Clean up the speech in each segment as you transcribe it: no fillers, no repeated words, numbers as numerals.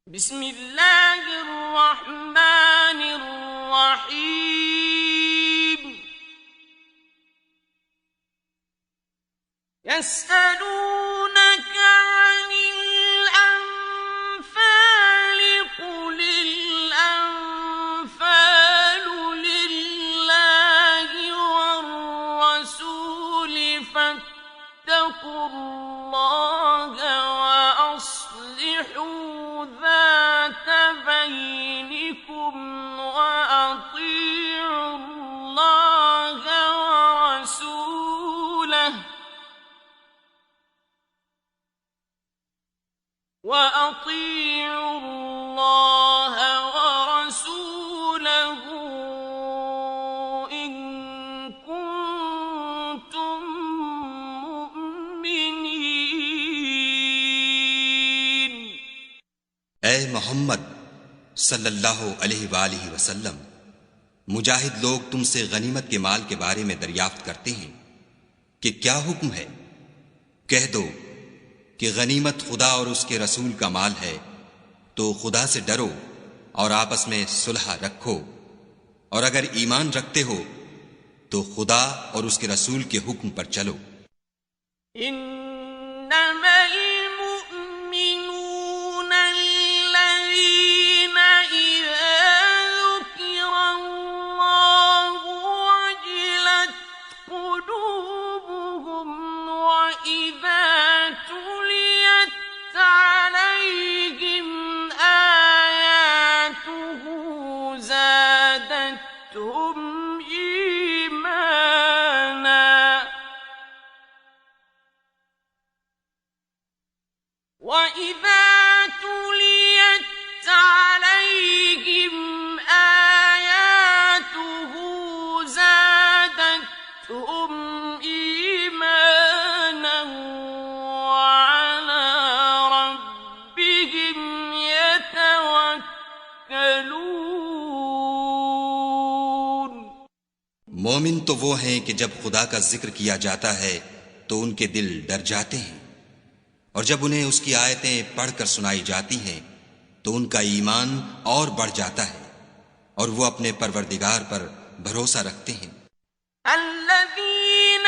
بسم اللہ الرحمن الرحیم يسألونك عن الأنفال قل الأنفال لله والرسول فاتقوا الله وأصلحوا ذات بينكم وأطيعوا الله ورسوله وَأَطِيعُوا اللَّهَ وَرَسُولَهُ إِن كُنتُم مُّؤْمِنِينَ۔ اے محمد صلی اللہ علیہ وآلہ وسلم، مجاہد لوگ تم سے غنیمت کے مال کے بارے میں دریافت کرتے ہیں کہ کیا حکم ہے؟ کہہ دو کہ غنیمت خدا اور اس کے رسول کا مال ہے، تو خدا سے ڈرو اور آپس میں صلح رکھو، اور اگر ایمان رکھتے ہو تو خدا اور اس کے رسول کے حکم پر چلو۔ انما المؤمنون الذين اذا ذكر الله وجلت قلوبهم واذا تليت عليهم آياته زادتهم إيمانا وإذا تليت عليهم آياته زادتهم إيمانا وعلى ربهم يتوكلون۔ مومن تو وہ ہیں کہ جب خدا کا ذکر کیا جاتا ہے تو ان کے دل ڈر جاتے ہیں، اور جب انہیں اس کی آیتیں پڑھ کر سنائی جاتی ہیں تو ان کا ایمان اور بڑھ جاتا ہے، اور وہ اپنے پروردگار پر بھروسہ رکھتے ہیں۔ الذين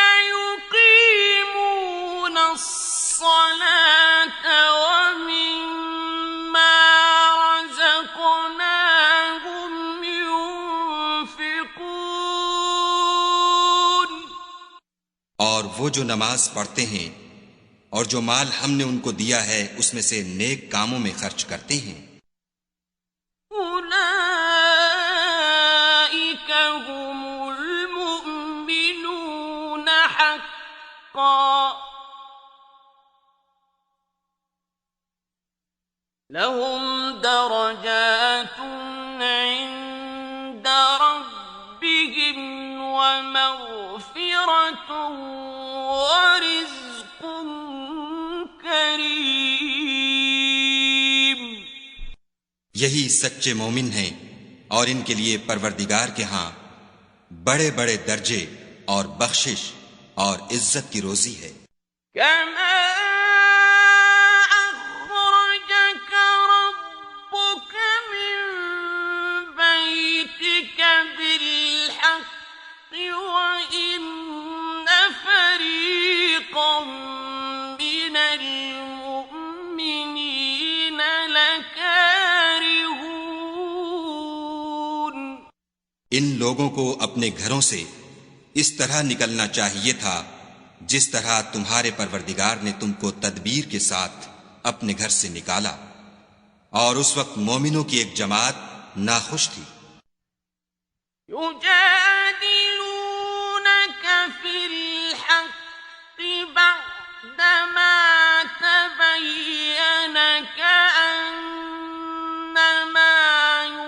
يقيمون الصلاة ومما رزقناهم ينفقون۔ اور وہ جو نماز پڑھتے ہیں اور جو مال ہم نے ان کو دیا ہے اس میں سے نیک کاموں میں خرچ کرتے ہیں۔ أولئك هم المؤمنون حقا لهم درجات عند ربهم ومغفرة ورزق کریم۔ یہی سچے مومن ہیں، اور ان کے لیے پروردگار کے ہاں بڑے بڑے درجے اور بخشش اور عزت کی روزی ہے۔ كما أخرجك ربك من بيتك بالحق وإن فريقا من المؤمنين لكارهون۔ ان لوگوں کو اپنے گھروں سے اس طرح نکلنا چاہیے تھا جس طرح تمہارے پروردگار نے تم کو تدبیر کے ساتھ اپنے گھر سے نکالا، اور اس وقت مومنوں کی ایک جماعت ناخوش تھی۔ يجادلونك في الحق بعدما تبين كأنما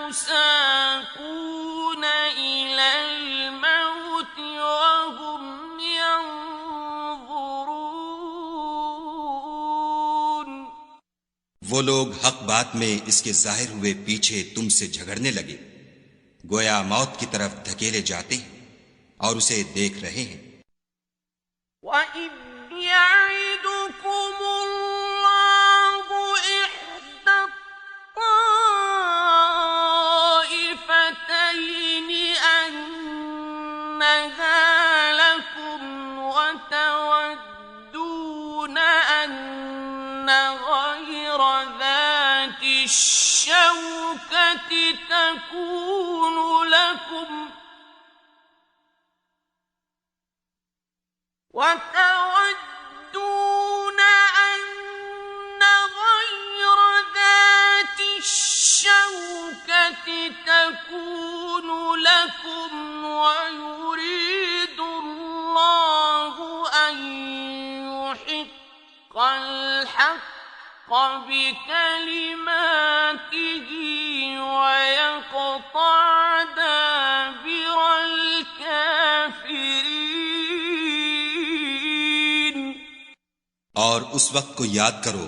يساقون إلى الموت وهم ينظرون۔ وہ لوگ حق بات میں اس کے ظاہر ہوئے پیچھے تم سے جھگڑنے لگے، گویا موت کی طرف دھکیلے جاتے ہیں اور اسے دیکھ رہے ہیں۔ وَإِذْ يَعِدُكُمُ اللَّهُ إِحْدَى الشوكة تكون لكم وتودون أن غير ذات الشوكة تكون لكم ويريد الله أن يحق الحق بكلماته ويقطع دابر الكافرين۔ اور اس وقت کو یاد کرو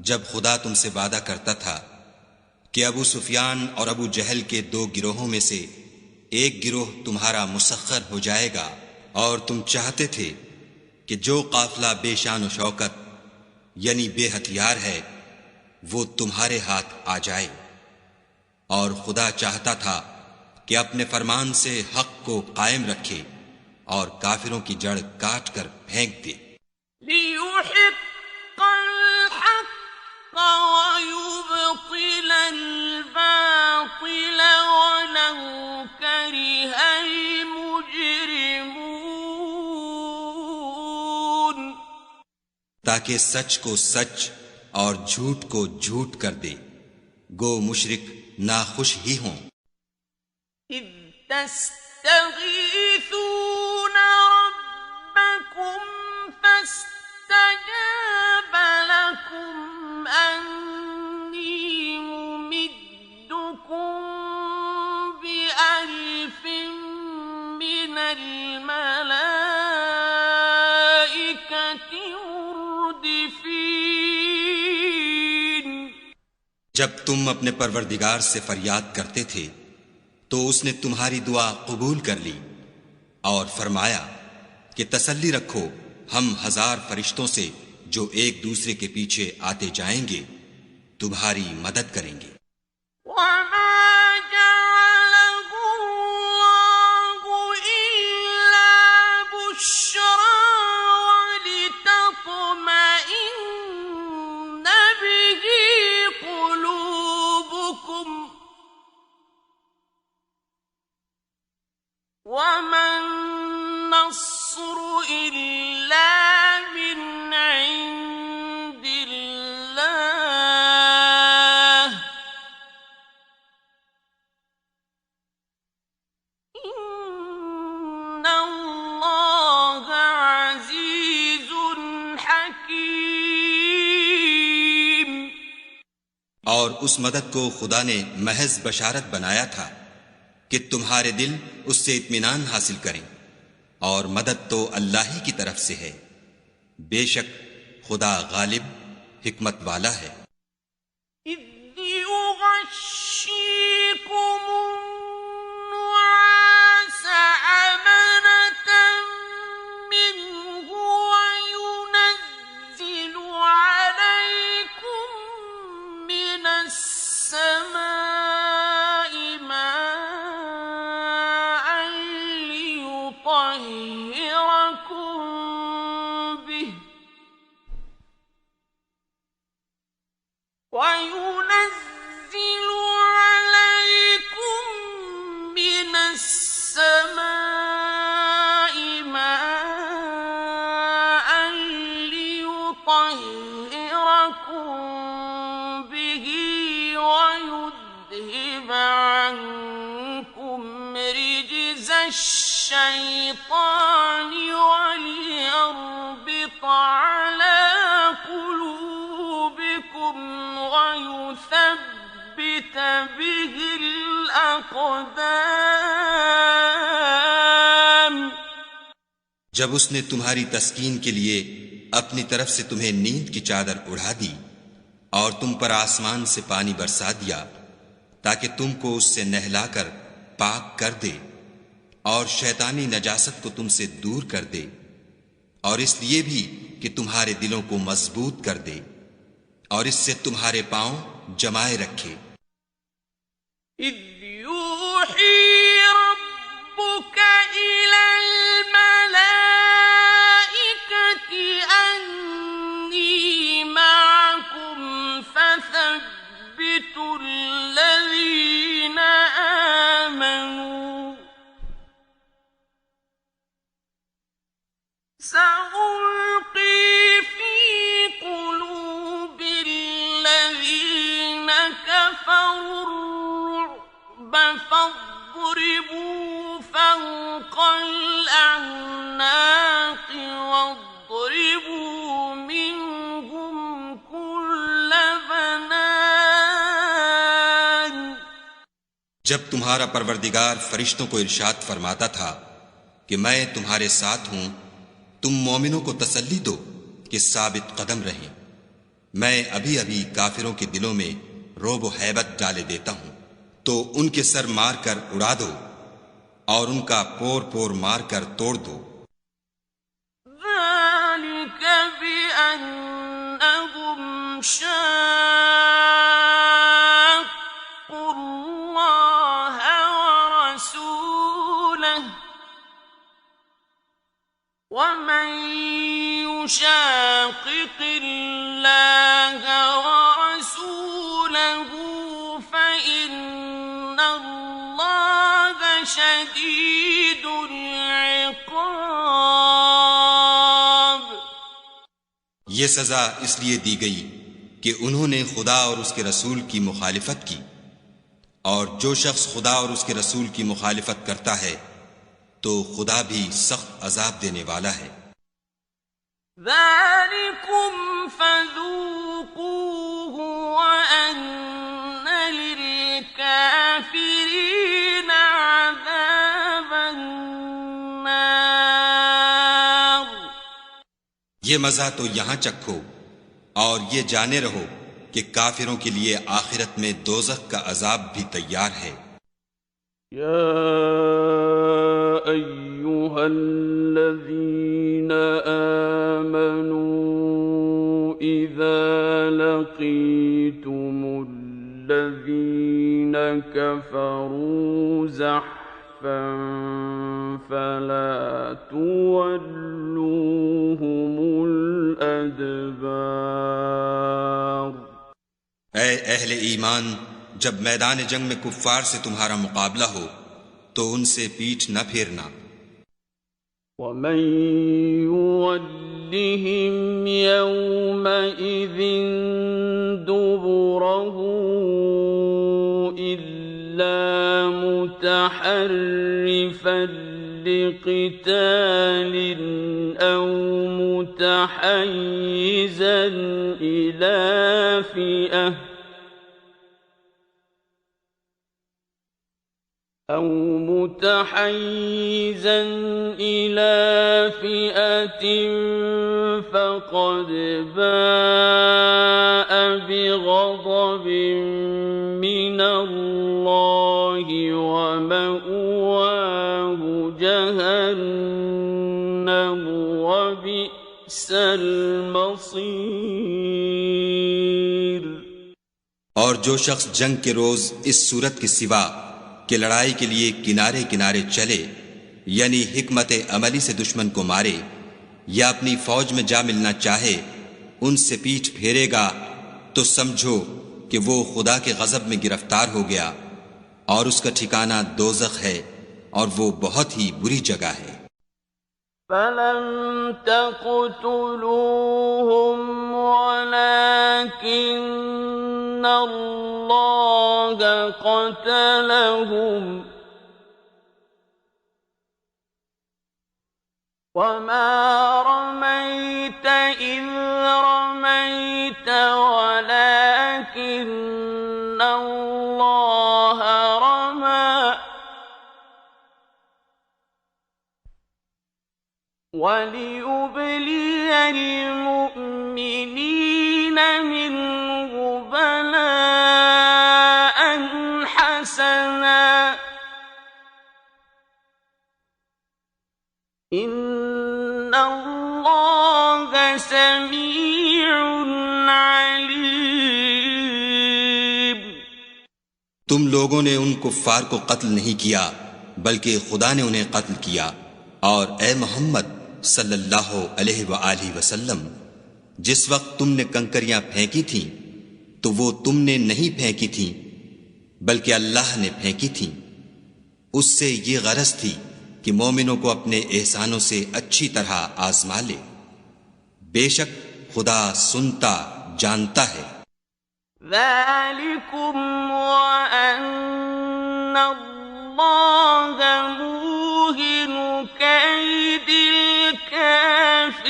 جب خدا تم سے وعدہ کرتا تھا کہ ابو سفیان اور ابو جہل کے دو گروہوں میں سے ایک گروہ تمہارا مسخر ہو جائے گا، اور تم چاہتے تھے کہ جو قافلہ بے شان و شوکت یعنی بے ہتھیار ہے وہ تمہارے ہاتھ آ جائے، اور خدا چاہتا تھا کہ اپنے فرمان سے حق کو قائم رکھے اور کافروں کی جڑ کاٹ کر پھینک دے۔ لِيُحِقَّ الْحَقَّ وَيُبْطِلَ الْبَاطِلَ وَلَوْ كَرِهَ الْمُجْرِمُونَ۔ تاکہ سچ کو سچ اور جھوٹ کو جھوٹ کر دے، گو مشرک ناخوش ہی ہوں۔ إِذْ تَسْتَغِيثُونَ رَبَّكُمْ فَاسْتَجَابَ لَكُمْ أَنِّي مُمِدُّكُمْ بِأَلْفٍ مِّنَ الْمَلَائِكَةِ مُرْدِفِينَ۔ جب تم اپنے پروردگار سے فریاد کرتے تھے تو اس نے تمہاری دعا قبول کر لی اور فرمایا کہ تسلی رکھو، ہم 1000 فرشتوں سے جو ایک دوسرے کے پیچھے آتے جائیں گے تمہاری مدد کریں گے۔ وَمَا جَعَلَهُ اللَّهُ إِلَّا بُشْرَىٰ وَلِتَطْمَئِنَّ بِهِ قُلُوبُكُمْ وَمَا النَّصْرُ إِلَّا مِنْ عِندِ اللَّهِ إِنَّ اللَّهَ عَزِيزٌ حَكِيمٌ۔ اور اس مدد کو خدا نے محض بشارت بنایا تھا کہ تمہارے دل اس سے اطمینان حاصل کریں، اور مدد تو اللہ ہی کی طرف سے ہے، بے شک خدا غالب حکمت والا ہے۔ إِذْ يُغَشِّيكُمُ النُّعَاسَ أَمَنَةً مِّنْهُ وَيُنَزِّلُ عَلَيْكُم مِّنَ السَّمَاءِ مَاءً لِّيُطَهِّرَكُم بِهِ وَيُنَزِّلُ عَلَيْكُم مِّنَ السَّمَاءِ مَاءً لِّيُطَهِّرَكُم بِهِ وَيُذْهِبَ عَنكُمْ رِجْزَ الشَّيْطَانِ وَلِيَرْبِطَ عَلَىٰ قُلُوبِكُمْ وَيُثَبِّتَ بِهِ الْأَقْدَامَ۔ جب اس نے تمہاری تسکین کے لیے اپنی طرف سے تمہیں نیند کی چادر اڑا دی اور تم پر آسمان سے پانی برسا دیا تاکہ تم کو اس سے نہلا کر پاک کر دے اور شیطانی نجاست کو تم سے دور کر دے، اور اس لیے بھی کہ تمہارے دلوں کو مضبوط کر دے اور اس سے تمہارے پاؤں جمائے رکھے۔ إِذْ يُوحِي رَبُّكَ إِلَى الْمَلَائِكَةِ أَنِّي مَعَكُمْ فَثَبِّتُوا الذين آمنوا سألقي في قلوب الذين كفروا الرعب فاضربوا فوق الأعناق واضربوا منهم كل بنان. جب تمہارا پروردگار فرشتوں کو ارشاد فرماتا تھا کہ میں تمہارے ساتھ ہوں، تم مومنوں کو تسلی دو کہ ثابت قدم رہیں، میں ابھی ابھی کافروں کے دلوں میں رعب و ہیبت ڈالے دیتا ہوں، تو ان کے سر مار کر اڑا دو اور ان کا پور پور مار کر توڑ دو. ذلك بأنهم شاقوا الله ورسوله ومن يشاقق الله ورسوله فإن الله شديد العقاب. یہ سزا اس لیے دی گئی کہ انہوں نے خدا اور اس کے رسول کی مخالفت کی، اور جو شخص خدا اور اس کے رسول کی مخالفت کرتا ہے تو خدا بھی سخت عذاب دینے والا ہے. ذلكم فذوقوه وأن للكافرين عذاب النار. یہ مزہ تو یہاں چکھو اور یہ جانے رہو کہ کافروں کے لیے آخرت میں دوزخ کا عذاب بھی تیار ہے. یا ایھا الذین آمنوا اذا لقیتم الذین کفروا زحفا فلا تولوهم الادبار. اے اہل ایمان، جب میدان جنگ میں کفار سے تمہارا مقابلہ ہو تو ان سے پیٹھ نہ پھیرنا. وَمَن يُوَلِّهِمْ يَوْمَئِذٍ دُبُرَهُ إِلَّا مُتَحَرِّفًا لِقِتَالٍ أَوْ مُتَحَيِّزًا إِلَى فئة فقد باء بغضب من الله ومأواه جهنم وبئس المصير. اور جو شخص جنگ کے روز اس صورت کے سوا کہ لڑائی کے لیے کنارے کنارے چلے، یعنی حکمت عملی سے دشمن کو مارے، یا اپنی فوج میں جا ملنا چاہے، ان سے پیٹھ پھیرے گا تو سمجھو کہ وہ خدا کے غضب میں گرفتار ہو گیا، اور اس کا ٹھکانہ دوزخ ہے، اور وہ بہت ہی بری جگہ ہے. فَلَمْ تَقْتُلُوهُمْ وَلَكِنَّ اللَّهَ قَتَلَهُمْ وَمَا رَمَيْتَ إِذْ رَمَيْتَ وَلَكِنَّ اللَّهَ رَمَى وَلِيُبْلِيَ الْمُؤْمِنِينَ مِنْهُ بَلَاءً حَسَنًا إِنَّ اللَّهَ سَمِيعٌ عَلِيمٌ. تم لوگوں نے ان کفار کو قتل نہیں کیا بلکہ خدا نے انہیں قتل کیا، اور اے محمد صلی اللہ علیہ وآلہ وسلم، جس وقت تم نے کنکریاں پھینکی تھیں تو وہ تم نے نہیں پھینکی تھیں بلکہ اللہ نے پھینکی تھیں۔ اس سے یہ غرض تھی کہ مومنوں کو اپنے احسانوں سے اچھی طرح آزما لے۔ بے شک خدا سنتا جانتا ہے۔ ذَلِكُمْ وَأَنَّ اللَّهَ مُوهِنُ كَيْدِ الْكَافِرِينَ۔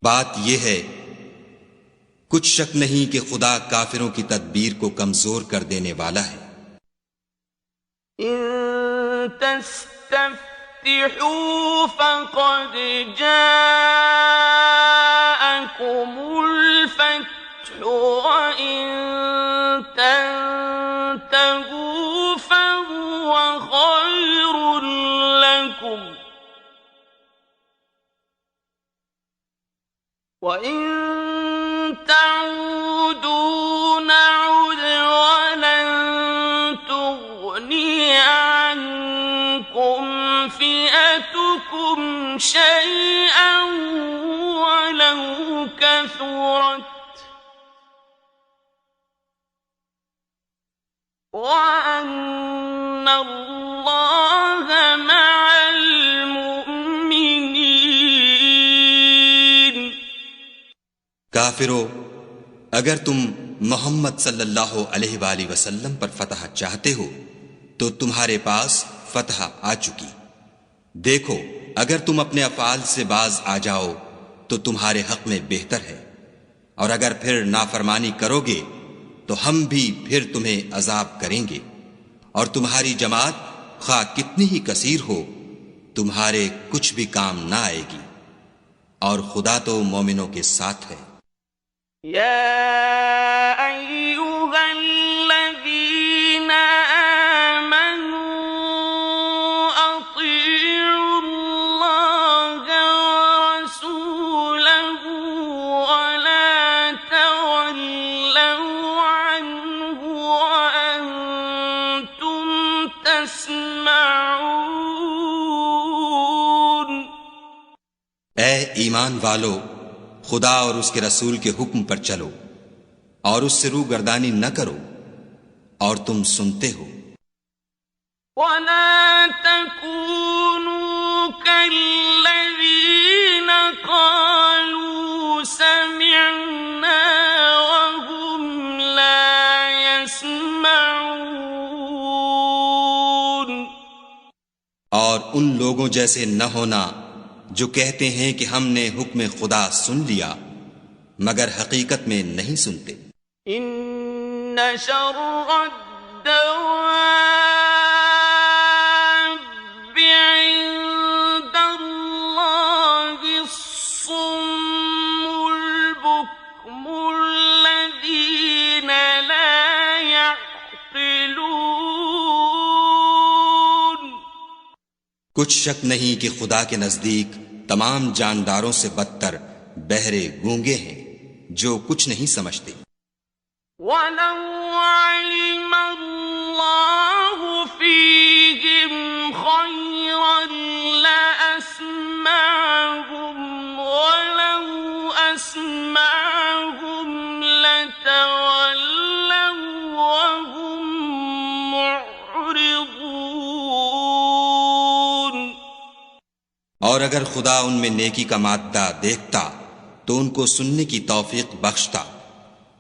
بات یہ ہے کچھ شک نہیں کہ خدا کافروں کی تدبیر کو کمزور کر دینے والا ہے۔ إِن تَسْتَفْتِحُوا فَقَدْ جَاءَكُمُ الْفَتْحُ وَإِن تَنْتَهُوا فَهُوَ خَيْرٌ لَكُمْ وَإِن تعودوا نعد ولن تغني عنكم فئتكم شيئا ولو كثرت وأن الله مع المؤمنين۔ کافرو، اگر تم محمد صلی اللہ علیہ وآلہ وسلم پر فتح چاہتے ہو تو تمہارے پاس فتح آ چکی۔ دیکھو اگر تم اپنے افعال سے باز آ جاؤ تو تمہارے حق میں بہتر ہے، اور اگر پھر نافرمانی کرو گے تو ہم بھی پھر تمہیں عذاب کریں گے، اور تمہاری جماعت خواہ کتنی ہی کثیر ہو تمہارے کچھ بھی کام نہ آئے گی، اور خدا تو مومنوں کے ساتھ ہے۔ يَا أَيُّهَا الَّذِينَ آمَنُوا أَطِيعُوا اللَّهَ وَرَسُولَهُ وَلَا تَوَلَّوْا عَنْهُ وَأَنْتُمْ تَسْمَعُونَ۔ اے ایمان والو، خدا اور اس کے رسول کے حکم پر چلو اور اس سے روگردانی نہ کرو، اور تم سنتے ہو۔ وَلَا تَكُونُوا كَالَّذِينَ قَالُوا سَمِعْنَا وَهُمْ لَا يَسْمَعُونَ۔ اور ان لوگوں جیسے نہ ہونا جو کہتے ہیں کہ ہم نے حکم خدا سن لیا مگر حقیقت میں نہیں سنتے۔ إِنَّ شَرَّ الدَّوَابِّ عِندَ اللَّهِ الصُّمُّ الْبُكْمُ الَّذِينَ لَا يَعْقِلُونَ۔ کچھ شک نہیں کہ خدا کے نزدیک تمام جانداروں سے بدتر بہرے گونگے ہیں جو کچھ نہیں سمجھتے۔ وَلَوْ عَلِمَ اللَّهُ فِيهِمْ خَيْرًا لَأَسْمَعَهُمْ وَلَوْ أَسْمَعَهُمْ لَتَوَلَّوْا وَهُمْ مُعْرِضُونَ۔ اور اگر خدا ان میں نیکی کا مادہ دیکھتا تو ان کو سننے کی توفیق بخشتا،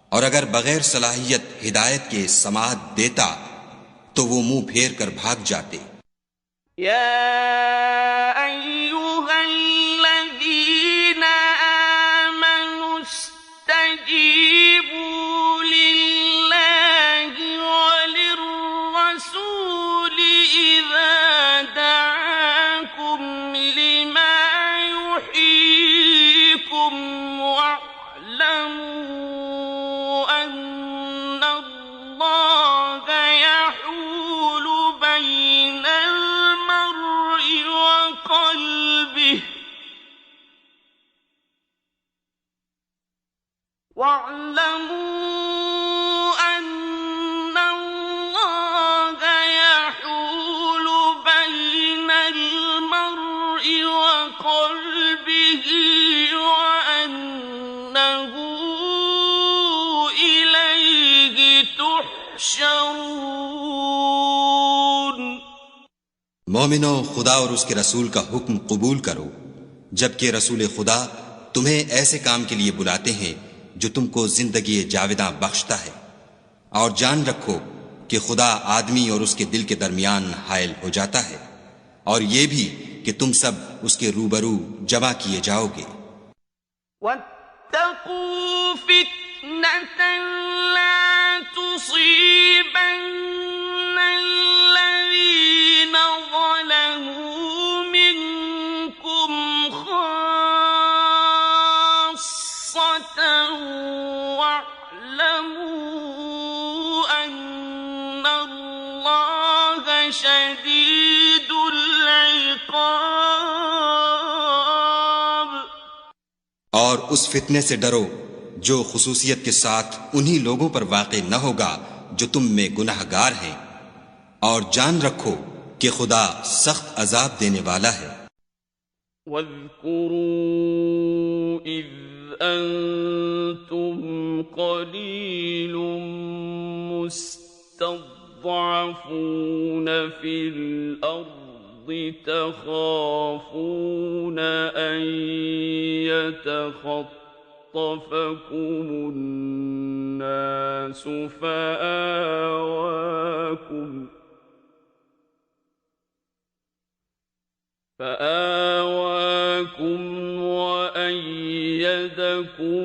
اور اگر بغیر صلاحیت ہدایت کے سماعت دیتا تو وہ منہ پھیر کر بھاگ جاتے۔ يَا أَيُّهَا الَّذِينَ آمَنُوا اسْتَجِيبُوا لِلَّهِ وَلِلرَّسُولِ إِذَا دَعَاكُمْ لِمَا يُحْيِيكُمْ وَاعْلَمُوا أَنَّ اللَّهَ يَحُولُ بَيْنَ الْمَرْءِ وَقَلْبِهِ وَأَنَّ تحشرون۔ مومنو، خدا اور اس کے رسول کا حکم قبول کرو، جبکہ رسول خدا تمہیں ایسے کام کے لیے بلاتے ہیں جو تم کو زندگی جاوداں بخشتا ہے، اور جان رکھو کہ خدا آدمی اور اس کے دل کے درمیان حائل ہو جاتا ہے، اور یہ بھی کہ تم سب اس کے روبرو جمع کیے جاؤ گے۔ واتقوا فتنة لا تصيبن الذين ظلموا منكم خاصة واعلموا أن الله شديد العقاب۔ اور اس فتنے سے ڈرو جو خصوصیت کے ساتھ انہی لوگوں پر واقع نہ ہوگا جو تم میں گناہ گار ہیں، اور جان رکھو کہ خدا سخت عذاب دینے والا ہے۔ وَاذْكُرُوا إِذْ أَنْتُمْ قَلِيلٌ مُسْتَضْعَفُونَ فِي الْأَرْضِ تخافون أن يتخطفكم الناس فآواكم وأيدكم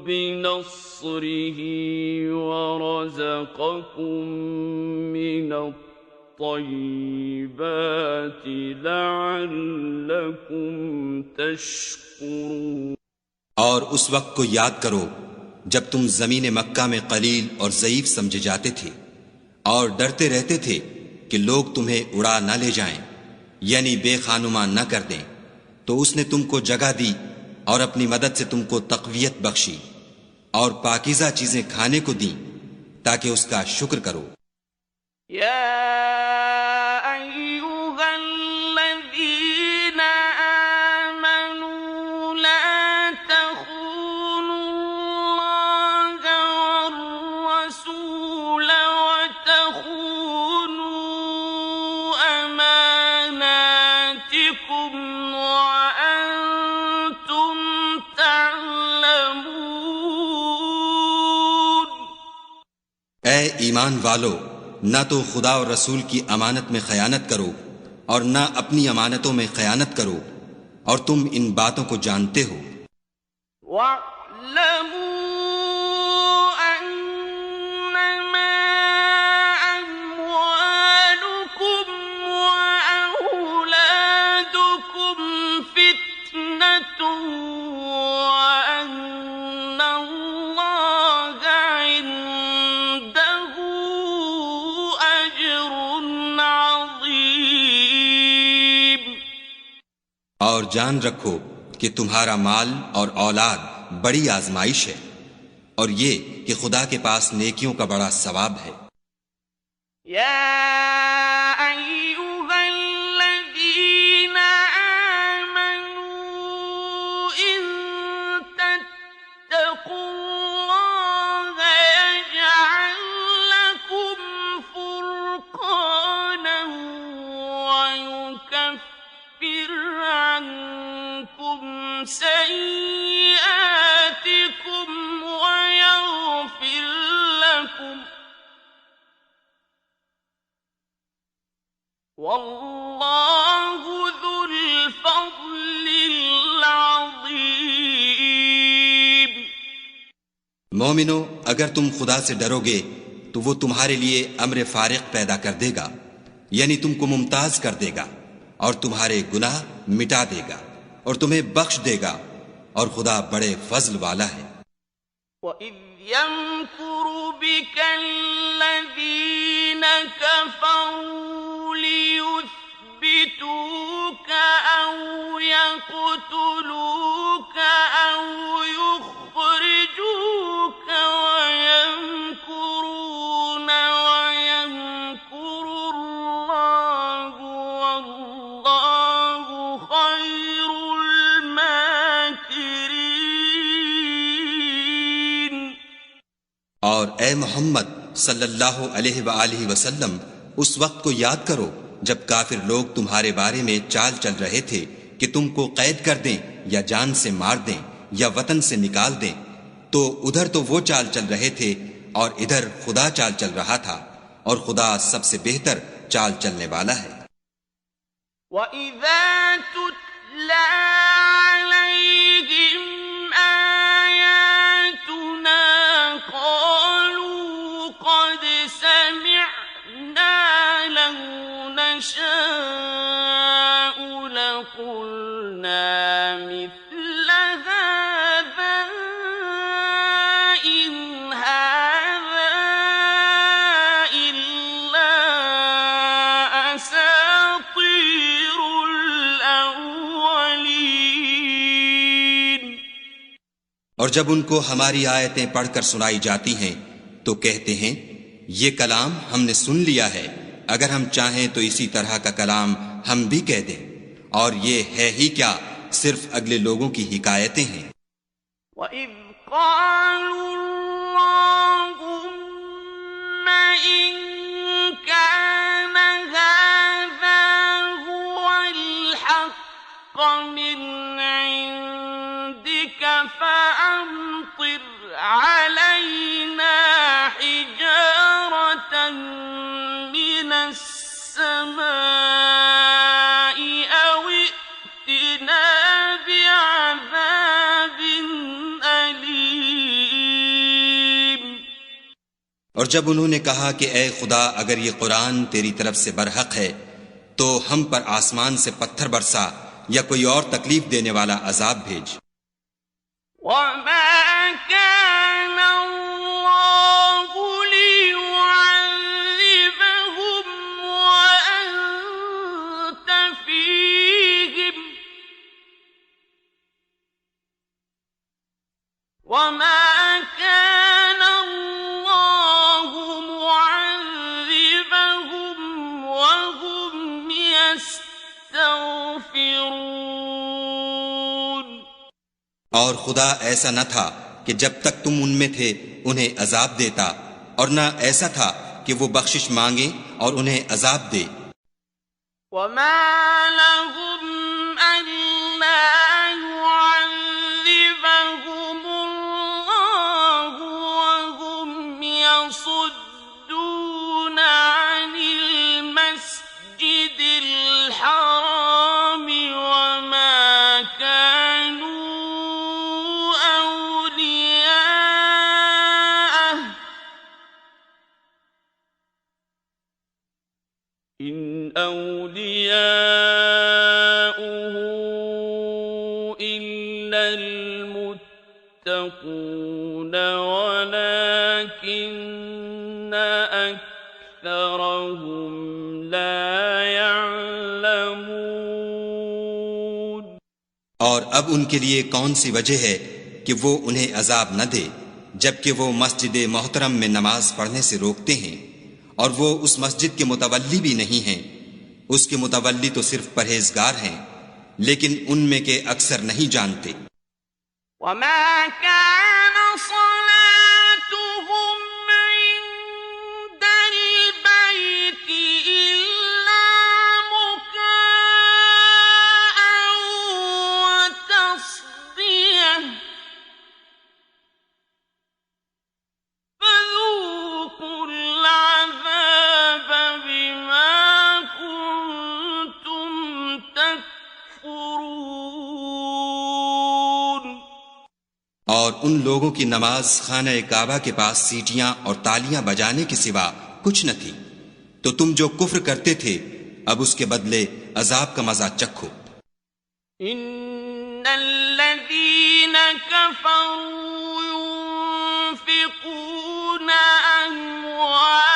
بنصره ورزقكم من الطيبات لعلكم تشكرون۔ اور اس وقت کو یاد کرو جب تم زمین مکہ میں قلیل اور ضعیف سمجھے جاتے تھے اور ڈرتے رہتے تھے کہ لوگ تمہیں اڑا نہ لے جائیں، یعنی بے خانماں نہ کر دیں، تو اس نے تم کو جگہ دی اور اپنی مدد سے تم کو تقویت بخشی اور پاکیزہ چیزیں کھانے کو دیں تاکہ اس کا شکر کرو۔ یا ایھا الذین آمنوا لا تخونوا اللہ والرسول وتخونوا اماناتکم وانتم تعلمون۔ اے ایمان والو، نہ تو خدا اور رسول کی امانت میں خیانت کرو اور نہ اپنی امانتوں میں خیانت کرو، اور تم ان باتوں کو جانتے ہو۔ وَاعْلَمُوا أَنَّمَا أَمْوَالُكُمْ وَأَوْلَادُكُمْ فِتْنَةٌ وَأَنَّ اللَّهَ عِندَهُ أَجْرٌ عَظِيمٌ۔ اور جان رکھو کہ تمہارا مال اور اولاد بڑی آزمائش ہے، اور یہ کہ خدا کے پاس نیکیوں کا بڑا ثواب ہے۔ یا ایھا الذین آمنوا ان تتقوا اللہ یجعل لکم فرقانا ویکفر عنکم سیئاتکم ویغفر لکم، واللہ ذو الفضل العظیم۔ مومنو، اگر تم خدا سے ڈرو گے تو وہ تمہارے لیے امر فارق پیدا کر دے گا، یعنی تم کو ممتاز کر دے گا اور تمہارے گناہ مٹا دے گا اور تمہیں بخش دے گا، اور خدا بڑے فضل والا ہے۔ وَإِذْ يَمْكُرُ بِكَ الَّذِينَ كَفَرُوا لِيُثْبِتُوكَ أَوْ يَقْتُلُوكَ أَوْ يُخْرِجُوكَ وَيَمْكُرُونَ وَيَمْكُرُ اللَّهُ وَاللَّهُ خَيْرُ الْمَاكِرِينَ۔ اور اے محمد، صلی اللہ علیہ وآلہ وسلم اس وقت کو یاد کرو جب کافر لوگ تمہارے بارے میں چال چل رہے تھے کہ تم کو قید کر دیں یا جان سے مار دیں یا وطن سے نکال دیں، تو ادھر تو وہ چال چل رہے تھے اور ادھر خدا چال چل رہا تھا، اور خدا سب سے بہتر چال چلنے والا ہے۔ وَإِذَا تُتْلَى عَلَيْهِمْ آيَاتُنَا قَالُوا قَدْ سَمِعْنَا لَوْ نَشَاءُ لَقُلْنَا مِثْلَ هَذَا إِنْ هَذَا إِلَّا أَسَاطِيرُ الْأَوَّلِينَ۔ اور جب ان کو ہماری آیتیں پڑھ کر سنائی جاتی ہیں تو کہتے ہیں یہ کلام ہم نے سن لیا ہے، اگر ہم چاہیں تو اسی طرح کا کلام ہم بھی کہہ دیں، اور یہ ہے ہی کیا، صرف اگلے لوگوں کی حکایتیں ہیں۔ وَإِذْ قَالُوا اللَّهُمَّ إِن كَانَ هَذَا هُوَ الْحَقَّ مِنْ عِندِكَ فَأَمْطِرْ عَلَيْنَا حِجَارَةً مِنَ السَّمَاءِ أَوْ ائْتِنَا بِعَذَابٍ أَلِيمٍ۔ اور جب انہوں نے کہا کہ اے خدا اگر یہ قرآن تیری طرف سے برحق ہے تو ہم پر آسمان سے پتھر برسا یا کوئی اور تکلیف دینے والا عذاب بھیج۔ وَمَا كَانَ اللَّهُ لِيُعَذِّبَهُمْ وَأَنْتَ فِيهِمْ وَمَا كَانَ اللَّهُ مُعَذِّبَهُمْ وَهُمْ يَسْتَغْفِرُونَ۔ اور خدا ایسا نہ تھا کہ جب تک تم ان میں تھے انہیں عذاب دیتا، اور نہ ایسا تھا کہ وہ بخشش مانگے اور انہیں عذاب دے۔ وَمَا لَهُمْ أَلَّا يُعَذِّبَهُمُ اللَّهُ وَهُمْ يَصُدُّونَ عَنِ الْمَسْجِدِ الْحَرَامِ وَمَا كَانُوا أَوْلِيَاءَهُ إِنْ أَوْلِيَاؤُهُ إِلَّا الْمُتَّقُونَ وَلَكِنَّ أَكْثَرَهُمْ لَا يَعْلَمُونَ۔ اور اب ان کے لیے کون سی وجہ ہے کہ وہ انہیں عذاب نہ دے جبکہ وہ مسجد محترم میں نماز پڑھنے سے روکتے ہیں، اور وہ اس مسجد کے متولی بھی نہیں ہیں، اس کے متولی تو صرف پرہیزگار ہیں، لیکن ان میں کے اکثر نہیں جانتے۔ وَمَا كَانَ صَلَاتُهُمْ عِندَ الْبَيْتِ إِلَّا مُكَاءً وَتَصْدِيَةً فَذُوقُوا الْعَذَابَ بِمَا كُنتُمْ تَكْفُرُونَ۔ اور ان لوگوں کی نماز خانہ کعبہ کے پاس سیٹیاں اور تالیاں بجانے کے سوا کچھ نہ تھی، تو تم جو کفر کرتے تھے اب اس کے بدلے عذاب کا مزہ چکھو۔ إِنَّ الَّذِينَ كَفَرُوا يُنفِقُونَ أَمْوَالَهُمْ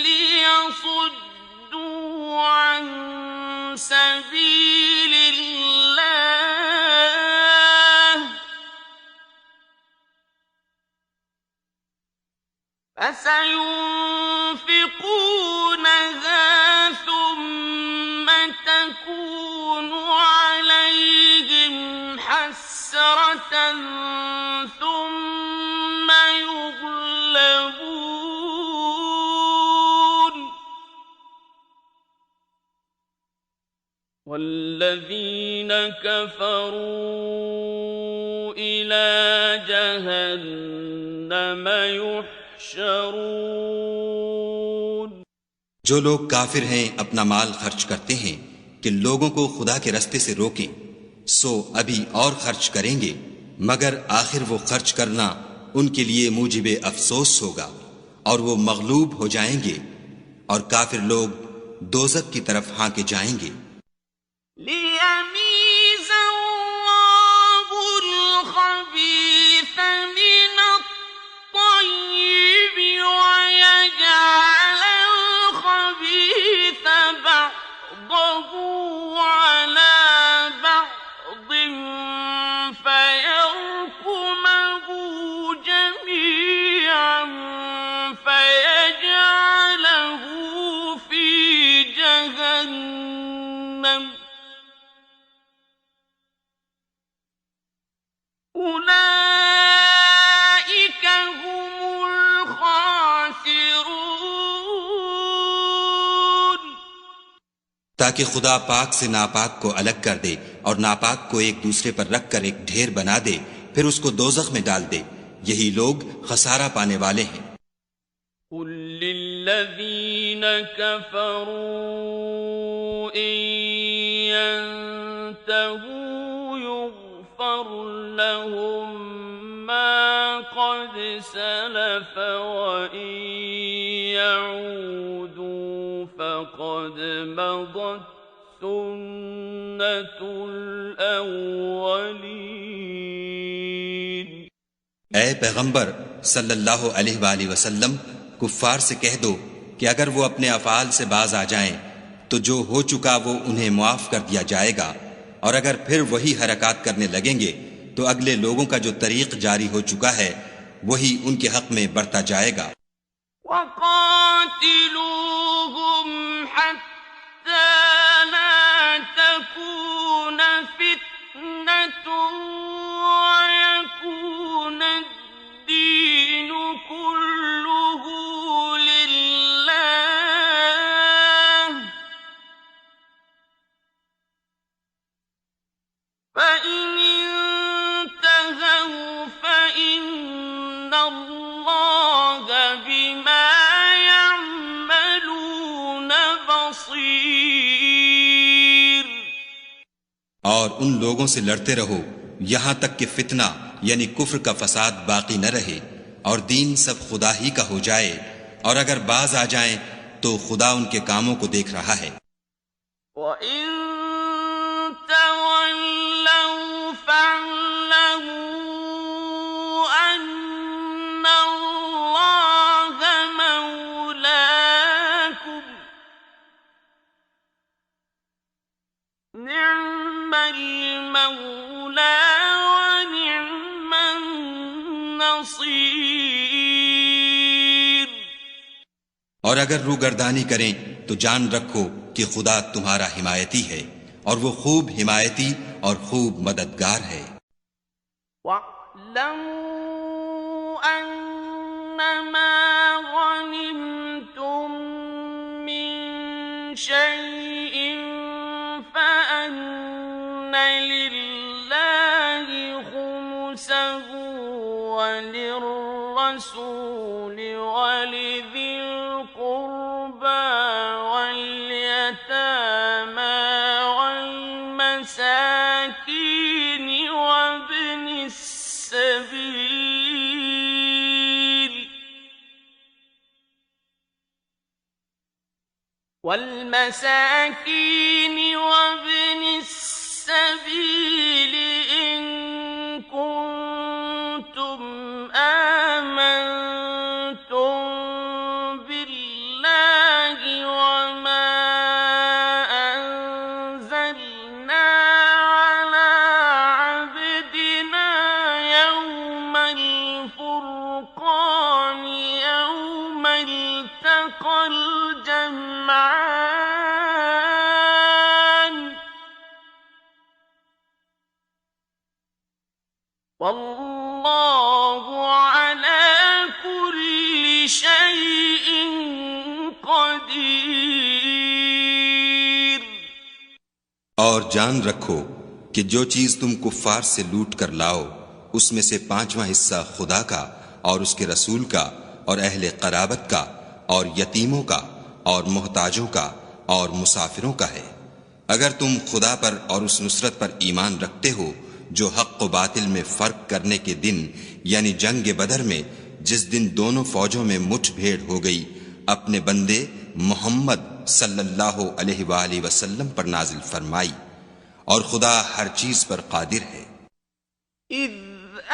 لِيَصُدُّوا عَن سَبِيلِ اللَّهِ فَسَيُنفِقُونَهَا ثُمَّ تَكُونُ عَلَيْهِمْ حَسْرَةً ثُمَّ يُغْلَبُونَ الذين كفروا إلى جهنم يحشرون۔ جو لوگ کافر ہیں اپنا مال خرچ کرتے ہیں کہ لوگوں کو خدا کے رستے سے روکیں، سو ابھی اور خرچ کریں گے، مگر آخر وہ خرچ کرنا ان کے لیے موجب افسوس ہوگا اور وہ مغلوب ہو جائیں گے، اور کافر لوگ دوزخ کی طرف ہانکے جائیں گے۔ لِيَمِيزَ اللَّهُ الْخَبِيثَ مِنَ الطَّيِّبِ وَيَجْعَلَ الْخَبِيثَ بَعْضَهُ عَلَى بَعْضٍ فَيَرْكُمَهُ جَمِيعًا فَيَجْعَلَهُ فِي جَهَنَّمَ أُولَئِكَ هُمُ الْخَاسِرُونَ۔ تاکہ خدا پاک سے ناپاک کو الگ کر دے اور ناپاک کو ایک دوسرے پر رکھ کر ایک ڈھیر بنا دے، پھر اس کو دوزخ میں ڈال دے، یہی لوگ خسارہ پانے والے ہیں۔ قُل لِّلَّذِينَ كَفَرُوا إِن يَنتَهُوا يُغْفَرْ لَهُم مَّا قَدْ سَلَفَ وَإِن يَعُودُوا فَقَدْ مَضَتْ سُنَّةُ الْأَوَّلِينَ۔ اے پیغمبر صلی اللہ علیہ وآلہ وسلم، کفار سے کہہ دو کہ اگر وہ اپنے افعال سے باز آ جائیں تو جو ہو چکا وہ انہیں معاف کر دیا جائے گا، اور اگر پھر وہی حرکات کرنے لگیں گے تو اگلے لوگوں کا جو طریق جاری ہو چکا ہے وہی ان کے حق میں بڑھتا جائے گا۔ وَقَاتِلُوهُمْ حَتَّى لَا تَكُونَ فِتْنَةٌ وَيَكُونَ الدِّينُ كُلُّهُ لِلَّهِ، فَإِنِ انتهوا فَإِنَّ اللَّهَ بِمَا يَعْمَلُونَ بَصِيرٌ۔ اور ان لوگوں سے لڑتے رہو یہاں تک کہ فتنہ یعنی کفر کا فساد باقی نہ رہے اور دین سب خدا ہی کا ہو جائے، اور اگر باز آ جائیں تو خدا ان کے کاموں کو دیکھ رہا ہے۔ وَإِن تَوَلَّوْا فَاعْلَمُوا أَنَّ اللَّهَ مَوْلَاكُمْ، نِعْمَ الْمَوْلَىٰ وَنِعْمَ النَّصِيرُ۔ اور اگر روگردانی کریں تو جان رکھو کہ خدا تمہارا حمایتی ہے، اور وہ خوب حمایتی اور خوب مددگار ہے۔ وَاعْلَمُوا أَنَّمَا غَنِمْتُم مِّن شَيْءٍ فَأَنَّ لِلَّهِ خُمُسَهُ وَلِلرَّسُولِ وَلِذِي الْقُرْبَىٰ وَالْيَتَامَىٰ وَالْمَسَاكِينِ وَابْنِ السَّبِيلِ إِن كُنتُمْ آمَنتُم بِاللَّهِ وَمَا أَنزَلْنَا عَلَىٰ عَبْدِنَا يَوْمَ الْفُرْقَانِ يَوْمَ الْتَقَى الْجَمْعَانِ، وَاللَّهُ عَلَىٰ كُلِّ شَيْءٍ قَدِيرٌ۔ اور جان رکھو کہ جو چیز تم کفار سے لوٹ کر لاؤ اس میں سے 5واں حصہ خدا کا اور اس کے رسول کا اور اہل قرابت کا اور یتیموں کا اور محتاجوں کا اور مسافروں کا ہے، اگر تم خدا پر اور اس نصرت پر ایمان رکھتے ہو جو حق و باطل میں فرق کرنے کے دن یعنی جنگ بدر میں جس دن دونوں فوجوں میں مٹھ بھیڑ ہو گئی اپنے بندے محمد صلی اللہ علیہ وآلہ وسلم پر نازل فرمائی، اور خدا ہر چیز پر قادر ہے۔ اذ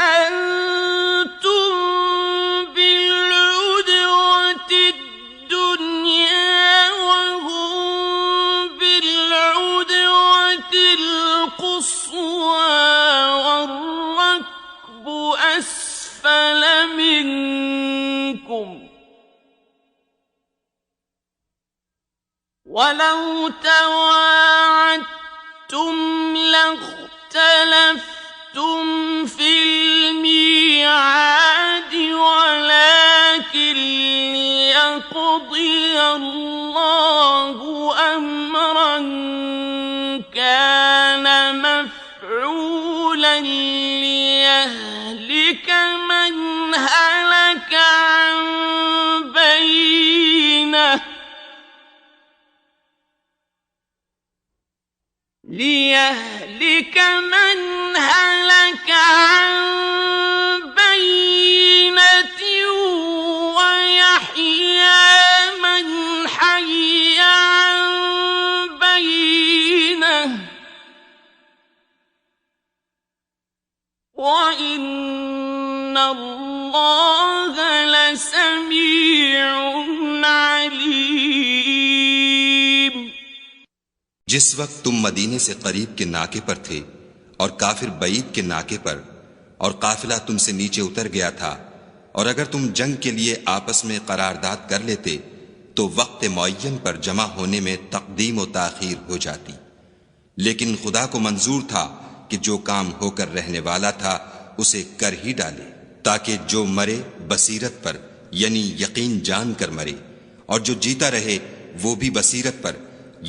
انتم بالعدوة الدنيا وهم بالعدوة القصوى والركب أسفل منكم ولو تواعدتم لاختلفتم في الميعاد ولكن ليقضي الله أمرا كان مفعولا ليهلك من هلك عن بينه ويحيى من حي عن بينه وإن الله لسميع عليم۔ جس وقت تم مدینے سے قریب کے ناکے پر تھے اور کافر بعید کے ناکے پر اور قافلہ تم سے نیچے اتر گیا تھا، اور اگر تم جنگ کے لیے آپس میں قرارداد کر لیتے تو وقت معین پر جمع ہونے میں تقدیم و تاخیر ہو جاتی، لیکن خدا کو منظور تھا کہ جو کام ہو کر رہنے والا تھا اسے کر ہی ڈالے، تاکہ جو مرے بصیرت پر یعنی یقین جان کر مرے، اور جو جیتا رہے وہ بھی بصیرت پر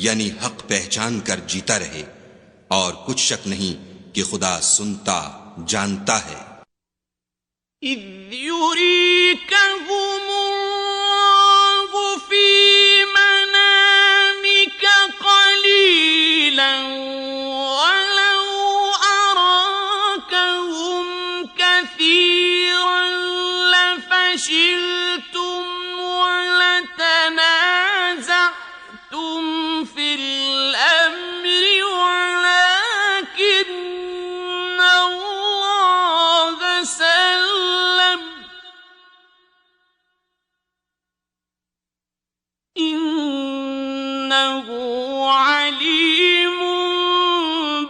یعنی حق پہچان کر جیتا رہے، اور کچھ شک نہیں کہ خدا سنتا جانتا ہے۔ اذ يريكهم الله في منامك قليلا ولو أراكهم كثيرا لفشلتم ولتنازعتم في الأمر ولكن الله سلم إنه عليم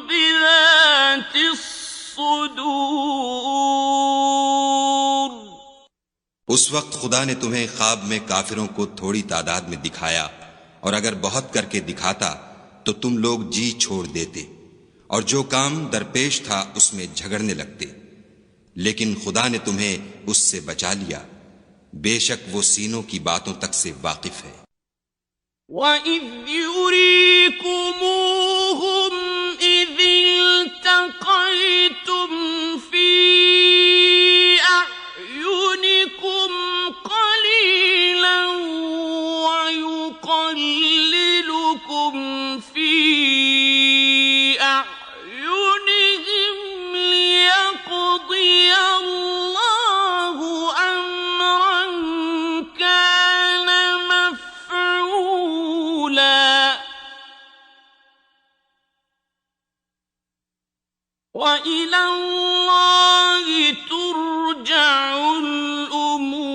بذات الصدور۔ اس وقت خدا نے تمہیں خواب میں کافروں کو تھوڑی تعداد میں دکھایا، اور اگر بہت کر کے دکھاتا تو تم لوگ جی چھوڑ دیتے اور جو کام درپیش تھا اس میں جھگڑنے لگتے، لیکن خدا نے تمہیں اس سے بچا لیا، بے شک وہ سینوں کی باتوں تک سے واقف ہے۔ وَإِذْ يُرِيكُمُوهُمْ إِذِ الْتَقَيْتُمْ فِي أَعْيُنِكُمْ قَلِيلًا وَيُقَلِّلُكُمْ فِي أَعْيُنِهِمْ لِيَقْضِيَ اللَّهُ أَمْرًا كَانَ مَفْعُولًا وَإِلَى اللَّهِ تُرْجَعُ الْأُمُورُ۔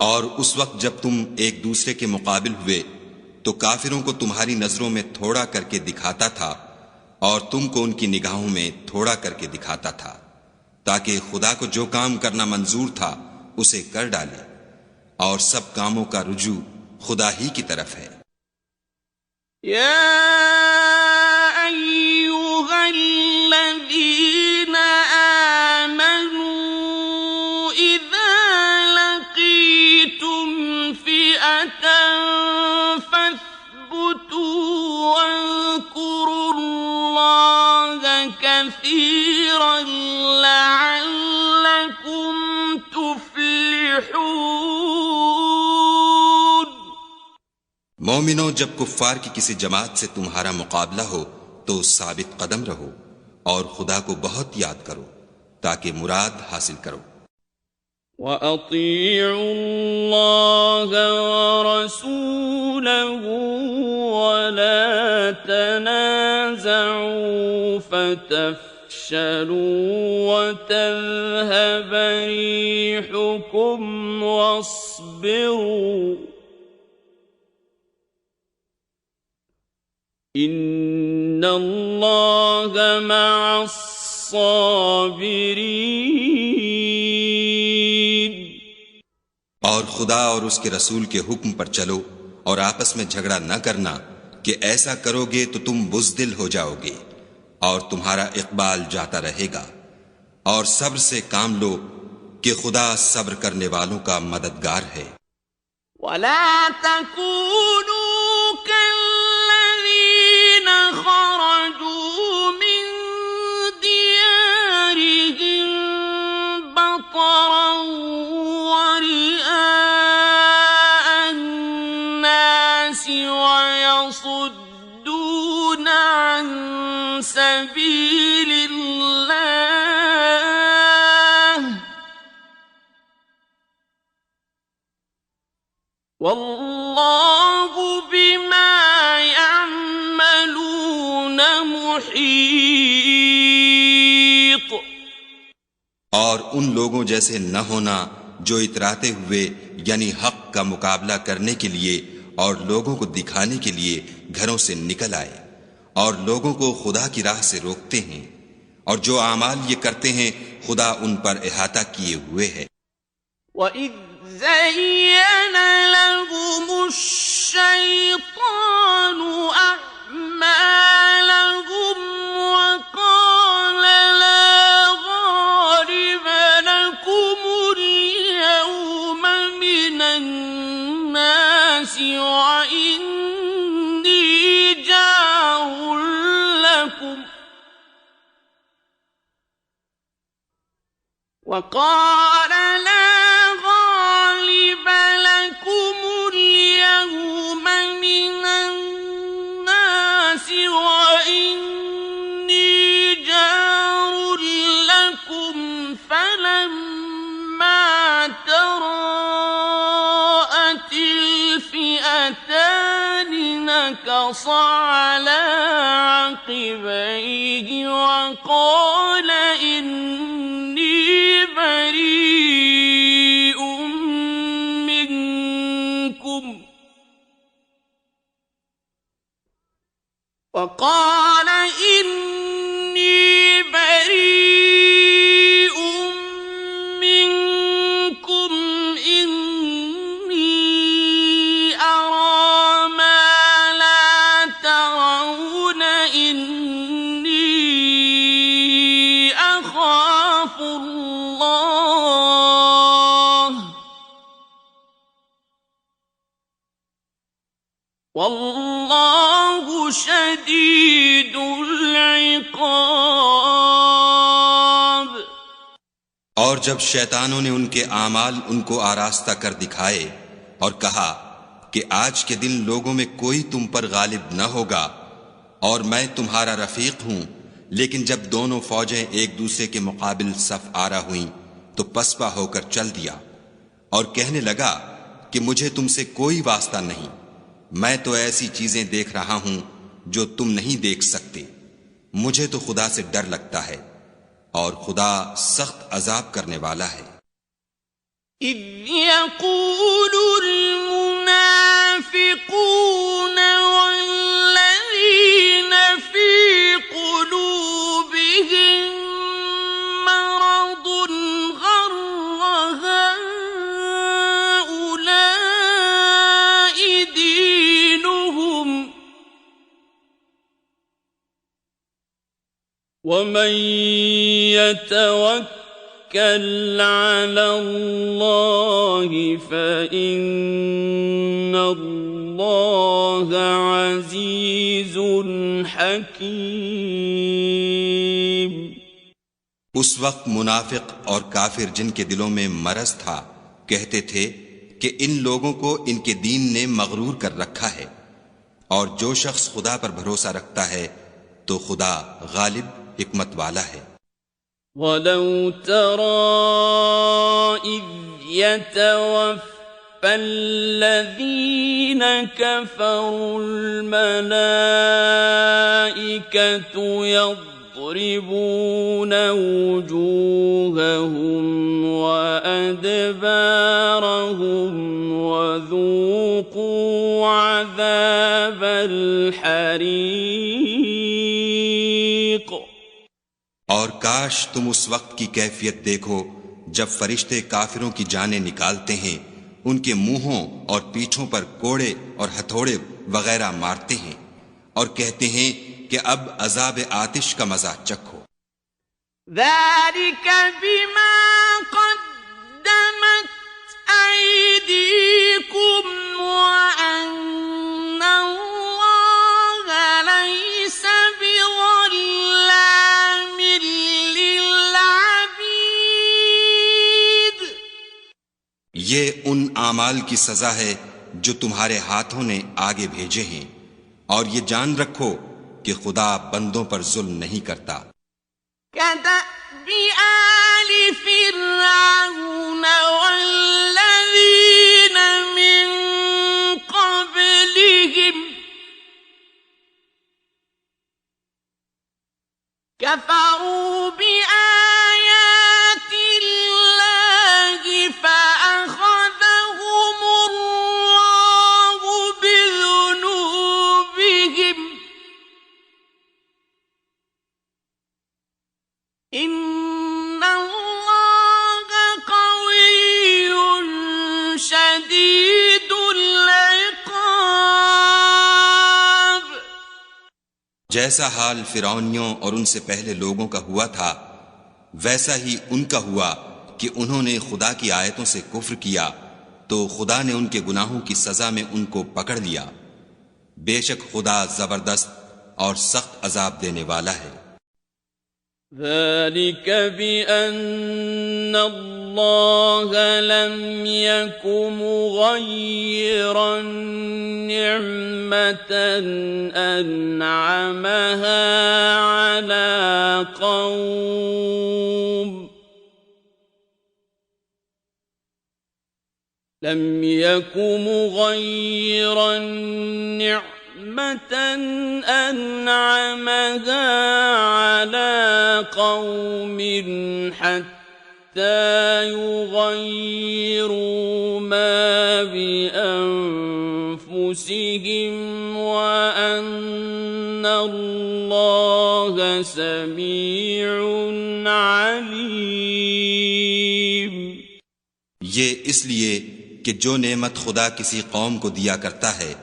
اور اس وقت جب تم ایک دوسرے کے مقابل ہوئے تو کافروں کو تمہاری نظروں میں تھوڑا کر کے دکھاتا تھا اور تم کو ان کی نگاہوں میں تھوڑا کر کے دکھاتا تھا، تاکہ خدا کو جو کام کرنا منظور تھا اسے کر ڈالے، اور سب کاموں کا رجوع خدا ہی کی طرف ہے۔ يا أيها الذين آمنوا إذا لقيتم فئة فاثبتوا مومنوں، جب کفار کی کسی جماعت سے تمہارا مقابلہ ہو تو ثابت قدم رہو اور خدا کو بہت یاد کرو تاکہ مراد حاصل کرو۔ وَأَطِيعُوا اللَّهَ وَرَسُولَهُ وَلَا تَنَازَعُوا فَتَفْشَلُوا وَتَذْهَبَ رِيحُكُمْ وَاصْبِرُوا إِنَّ اللَّهَ مَعَ الصَّابِرِينَ۔ اور خدا اور اس کے رسول کے حکم پر چلو اور آپس میں جھگڑا نہ کرنا کہ ایسا کرو گے تو تم بزدل ہو جاؤ گے اور تمہارا اقبال جاتا رہے گا، اور صبر سے کام لو کہ خدا صبر کرنے والوں کا مددگار ہے۔ وَلَا تَكُونُوا كَالَّذِينَ خَرَجُوا مِن دِيَارِهِم بَطَرًا وَرِئَاءَ النَّاسِ وَيَصُدُّونَ عَن سَبِيلِ اللَّهِ وَاللَّهُ بِمَا يَعْمَلُونَ مُحِيطٌ۔ اور ان لوگوں جیسے نہ ہونا جو اتراتے ہوئے یعنی حق کا مقابلہ کرنے کے لیے اور لوگوں کو دکھانے کے لیے گھروں سے نکل آئے اور لوگوں کو خدا کی راہ سے روکتے ہیں، اور جو اعمال یہ کرتے ہیں خدا ان پر احاطہ کیے ہوئے ہے۔ وَإِذْ زَيَّنَ لَهُمُ الشَّيْطَانُ أَعْمَالَهُمْ وَقَالَ لَا غَالِبَ لَكُمُ الْيَوْمَ مِنَ النَّاسِ وَإِنِّي جَارٌ لَكُمْ وَقَالَ لَا غَالِبَ لَكُمُ الْيَوْمَ مِنَ النَّاسِ وَإِنِّي جَارٌ لَكُمْ فَلَمَّا تَرَاءَتِ الْفِئَتَانِ نَكَصَ عَلَى عَقِبَيْهِ وَقَالَ إِنِّي بَرِيءٌ مِّنكُمْ إِنِّي أَرَىٰ مَا لَا تَرَوْنَ إِنِّي أَخَافُ اللَّهَ وَاللَّهُ شَدِيدُ الْعِقَابِ۔ اور جب شیطانوں نے ان کے اعمال ان کو آراستہ کر دکھائے اور کہا کہ آج کے دن لوگوں میں کوئی تم پر غالب نہ ہوگا اور میں تمہارا رفیق ہوں، لیکن جب دونوں فوجیں ایک دوسرے کے مقابل صف آرا ہوئیں تو پسپا ہو کر چل دیا اور کہنے لگا کہ مجھے تم سے کوئی واسطہ نہیں، میں تو ایسی چیزیں دیکھ رہا ہوں جو تم نہیں دیکھ سکتے، مجھے تو خدا سے ڈر لگتا ہے اور خدا سخت عذاب کرنے والا ہے۔ إِذْ يَقُولُ الْمُنَافِقُونَ وَالَّذِينَ فِي قُلُوبِهِم مَّرَضٌ غَرَّ هَٰؤُلَاءِ دِينُهُمْ وَمَن يَتَوَكَّلْ عَلَى اللَّهِ فَإِنَّ اللَّهَ عَزِيزٌ حَكِيمٌ۔ اس وقت منافق اور کافر جن کے دلوں میں مرض تھا کہتے تھے کہ ان لوگوں کو ان کے دین نے مغرور کر رکھا ہے، اور جو شخص خدا پر بھروسہ رکھتا ہے تو خدا غالب حکمت والا ہے۔ وَلَوْ تَرَىٰ إِذْ يَتَوَفَّى الَّذِينَ كَفَرُوا الْمَلَائِكَةُ يَضْرِبُونَ وُجُوهَهُمْ وَأَدْبَارَهُمْ وَذُوقُوا عَذَابَ الْحَرِيقِ۔ اور کاش تم اس وقت کی کیفیت دیکھو جب فرشتے کافروں کی جانیں نکالتے ہیں، ان کے منہوں اور پیٹھوں پر کوڑے اور ہتھوڑے وغیرہ مارتے ہیں اور کہتے ہیں کہ اب عذاب آتش کا مزہ چکھو۔ ذَلِكَ بِمَا قَدَّمَتْ أَيْدِيكُمْ وَأَنَّ اللَّهَ لَيْسَ بِظَلَّامٍ لِّلْعَبِيدِ۔ یہ ان اعمال کی سزا ہے جو تمہارے ہاتھوں نے آگے بھیجے ہیں، اور یہ جان رکھو کہ خدا بندوں پر ظلم نہیں کرتا۔ كَدَأْبِ آلِ فِرْعَوْنَ وَالَّذِينَ مِن قَبْلِهِمْ كَفَرُوا بِآيَاتِ اللَّهِ فَأَخَذَهُمُ اللَّهُ بِذُنُوبِهِمْ إِنَّ اللَّهَ قَوِيٌّ شَدِيدُ الْعِقَابِ۔ جیسا حال فرعونیوں اور ان سے پہلے لوگوں کا ہوا تھا، ویسا ہی ان کا ہوا کہ انہوں نے خدا کی آیتوں سے کفر کیا تو خدا نے ان کے گناہوں کی سزا میں ان کو پکڑ لیا۔ بے شک خدا زبردست اور سخت عذاب دینے والا ہے۔ ذَلِكَ بِأَنَّ اللَّهَ لَمْ يَكُ مُغَيِّرًا نِّعْمَةً أَنْعَمَهَا عَلَىٰ قَوْمٍ لم يك مغيرا نعمة أنعمها على قوم حتى يغيروا ما بأنفسهم وأن الله سميع عليم۔ یہ اس لیے کہ جو نعمت خدا کسی قوم کو دیا کرتا ہے،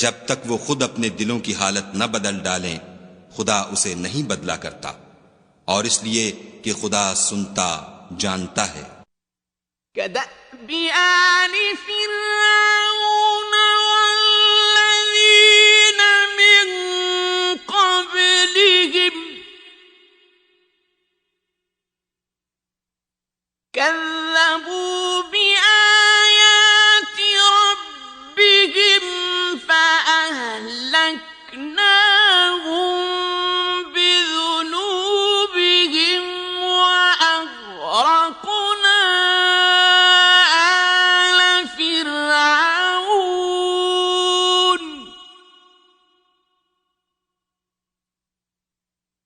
جب تک وہ خود اپنے دلوں کی حالت نہ بدل ڈالیں خدا اسے نہیں بدلا کرتا، اور اس لیے کہ خدا سنتا جانتا ہے۔ كَدَأْبِ آلِ فِرْعَوْنَ وَالَّذِينَ مِن قَبْلِهِمْ كَذَّبُوا بِآيَاتِ رَبِّهِمْ فَأَهْلَكْنَاهُمْ بِذُنُوبِهِمْ وَأَغْرَقْنَا آلَ فِرْعَوْنَ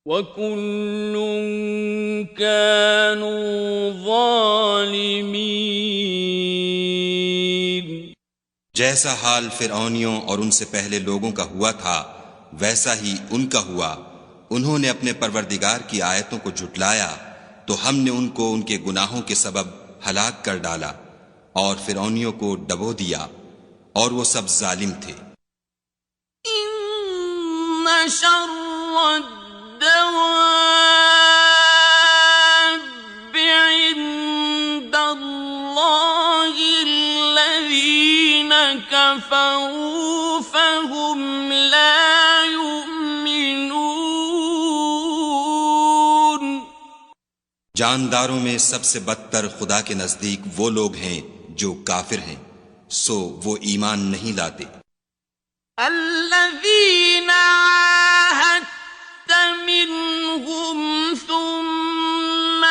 وَكُلٌّ كَانُوا ظَالِمِينَ۔ جیسا حال فرعونیوں اور ان سے پہلے لوگوں کا ہوا تھا ویسا ہی ان کا ہوا۔ انہوں نے اپنے پروردگار کی آیتوں کو جھٹلایا تو ہم نے ان کو ان کے گناہوں کے سبب ہلاک کر ڈالا اور فرعونیوں کو ڈبو دیا، اور وہ سب ظالم تھے۔ إِنَّ شَرَّ الدَّوَابِّ عِندَ اللَّهِ الَّذِينَ كَفَرُوا فَهُمْ لَا يُؤْمِنُونَ۔ جانداروں میں سب سے بدتر خدا کے نزدیک وہ لوگ ہیں جو کافر ہیں، سو وہ ایمان نہیں لاتے۔ الذين عاهدت منهم ثم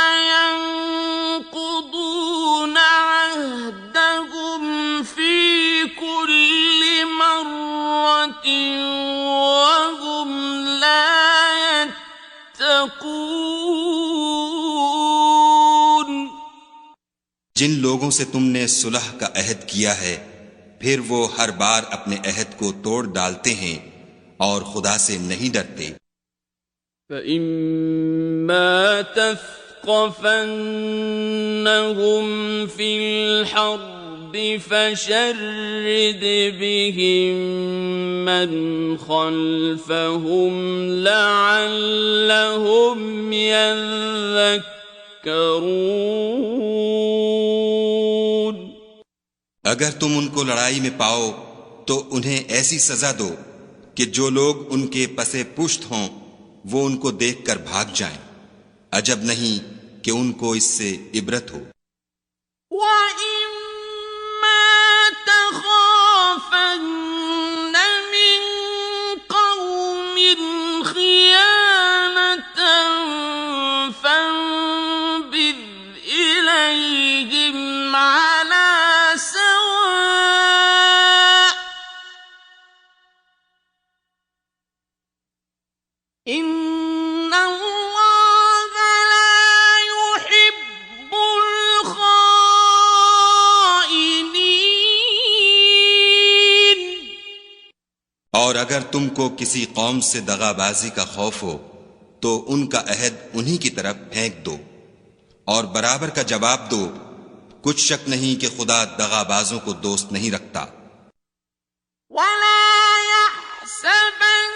ينقضون عهدهم في كل مرة وهم لا يتقون. جن لوگوں سے تم نے صلح کا عہد کیا ہے پھر وہ ہر بار اپنے عہد کو توڑ ڈالتے ہیں اور خدا سے نہیں ڈرتے. فَإِمَّا تَثْقَفَنَّهُمْ فِي الْحَرْبِ فَشَرِّدْ بِهِم مَّنْ خَلْفَهُمْ لَعَلَّهُمْ يَذَّكَّرُونَ. اگر تم ان کو لڑائی میں پاؤ تو انہیں ایسی سزا دو کہ جو لوگ ان کے پسے پشت ہوں وہ ان کو دیکھ کر بھاگ جائیں. عجب نہیں کہ ان کو اس سے عبرت ہو. وَإِمَّا تَخَافَنَّ مِن قَوْمٍ خِيَانَةً فَانبِذْ إِلَيْهِمْ عَلَى سَوَاءٍ إِنَّ اللَّهَ لَا يُحِبُّ الْخَائِنِينَ. اور اگر تم کو کسی قوم سے دغا بازی کا خوف ہو تو ان کا عہد انہی کی طرف پھینک دو اور برابر کا جواب دو. کچھ شک نہیں کہ خدا دغا بازوں کو دوست نہیں رکھتا. وَلَا يَحْسَبَنَّ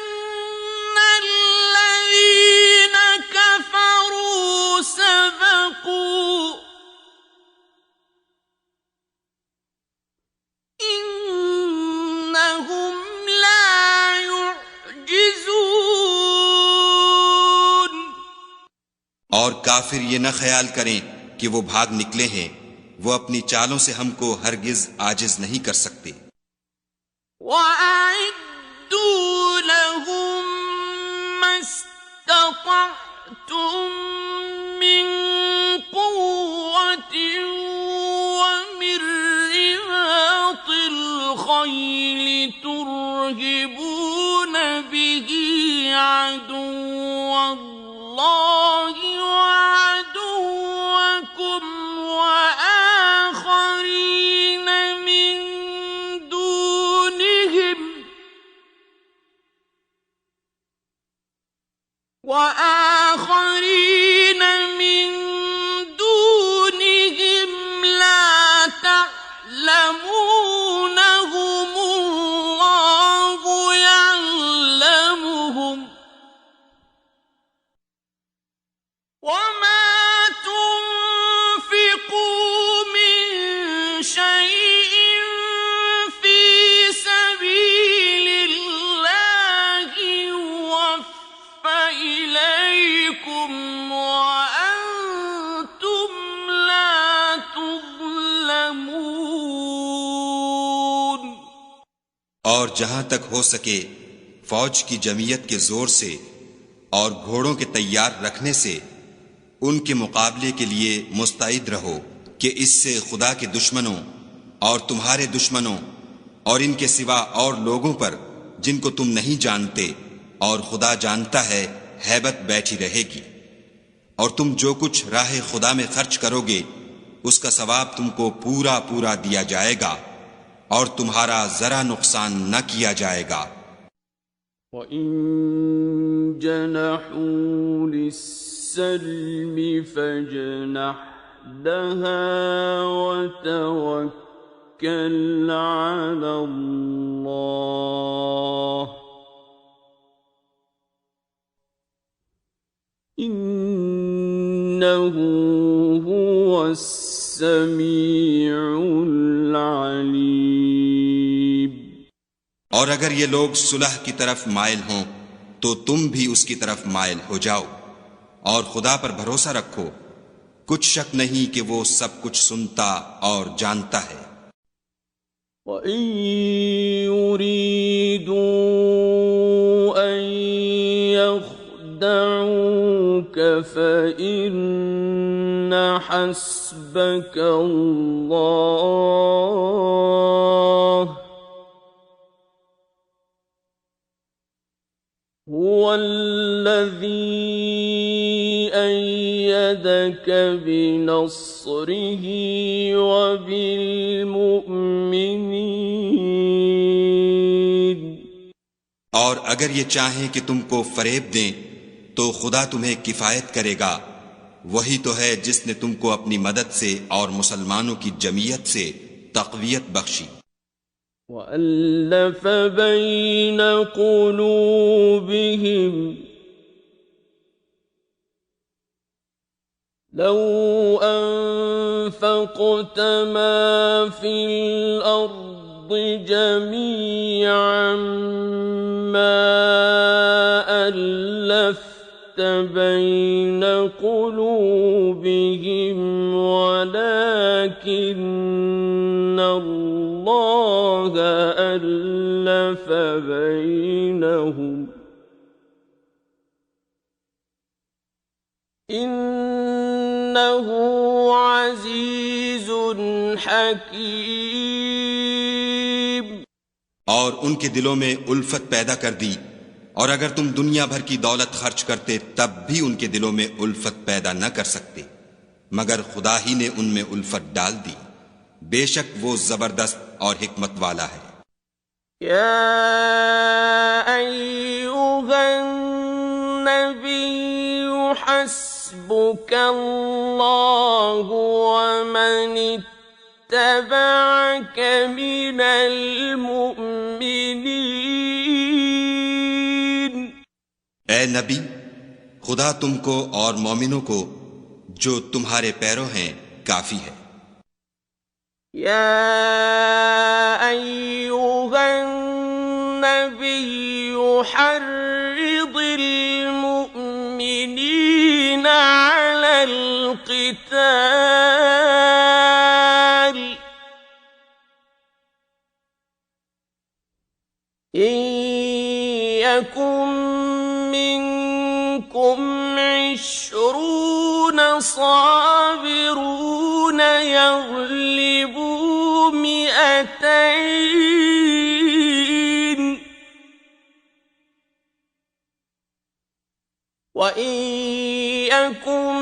الَّذِينَ كَفَرُوا سَبَقُوا إِنَّهُمْ لَا يُعْجِزُونَ. اور کافر یہ نہ خیال کریں کہ وہ بھاگ نکلے ہیں، وہ اپنی چالوں سے ہم کو ہرگز عاجز نہیں کر سکتے. وَأَعِدُّوا لَهُم مَّا اسْتَطَعْتُم مِّن قُوَّةٍ وَمِن رِّبَاطِ الْخَيْلِ تُرْهِبُونَ بِهِ عَدُوَّ اللَّهِ وَعَدُوَّكُمْ وَآخَرِينَ مِن دُونِهِمْ لَا تَعْلَمُونَهُمُ اللَّهُ يَعْلَمُهُمْ. وَمَا تُنفِقُوا مِن شَيْءٍ فِي سَبِيلِ اللَّهِ يُوَفَّ إِلَيْكُمْ وَأَنتُمْ لَا تُظْلَمُونَ. اور جہاں تک ہو سکے فوج کی جمعیت کے زور سے اور گھوڑوں کے تیار رکھنے سے ان کے مقابلے کے لیے مستعد رہو کہ اس سے خدا کے دشمنوں اور تمہارے دشمنوں اور ان کے سوا اور لوگوں پر جن کو تم نہیں جانتے اور خدا جانتا ہے ہیبت بیٹھی رہے گی. اور تم جو کچھ راہ خدا میں خرچ کرو گے اس کا ثواب تم کو پورا پورا دیا جائے گا اور تمہارا ذرا نقصان نہ کیا جائے گا. وَإِن جَنَحُوا لِلسَّلْمِ فَاجْنَحْ لَهَا وَتَوَكَّلْ عَلَى اللَّهِ إِنَّهُ هُوَ السَّمِيعُ الْعَلِيمُ. اور اگر یہ لوگ صلح کی طرف مائل ہوں تو تم بھی اس کی طرف مائل ہو جاؤ اور خدا پر بھروسہ رکھو. کچھ شک نہیں کہ وہ سب کچھ سنتا اور جانتا ہے. وَإِن يُرِيدُوا أَن يَخْدَعُوكَ فَإِنَّ حَسْبَكَ اللَّهُ هُوَ الَّذِي أَيَّدَكَ بِنَصْرِهِ وَبِالْمُؤْمِنِينَ۔ اور اگر یہ چاہیں کہ تم کو فریب دیں تو خدا تمہیں کفایت کرے گا، وہی تو ہے جس نے تم کو اپنی مدد سے اور مسلمانوں کی جمعیت سے تقویت بخشی۔ وَأَلَّفَ بَيْنَ قُلُوبِهِمْ لَوْ أَنفَقْتَ مَا فِي الْأَرْضِ جَمِيعًا مَا أَلَّفْتَ بَيْنَ قُلُوبِهِمْ وَلَكِنَّ اللَّهَ أَلَّفَ بَيْنَهُمْ إِنَّهُ عَزِيزٌ حَكِيمٌ۔ اور ان کے دلوں میں الفت پیدا کر دی، اور اگر تم دنیا بھر کی دولت خرچ کرتے تب بھی ان کے دلوں میں الفت پیدا نہ کر سکتے، مگر خدا ہی نے ان میں الفت ڈال دی، بے شک وہ زبردست اور حکمت والا ہے۔ یا ایھا النبی حسبک اللہ ومن اتبعک من المؤمنین۔ اے نبی، خدا تم کو اور مومنوں کو جو تمہارے پیرو ہیں کافی ہے۔ یا ایھا النبی حرض المؤمنین علی القتال ان یکن منکم 20 صابرون یغلبوا 200 وَإِن يَكُن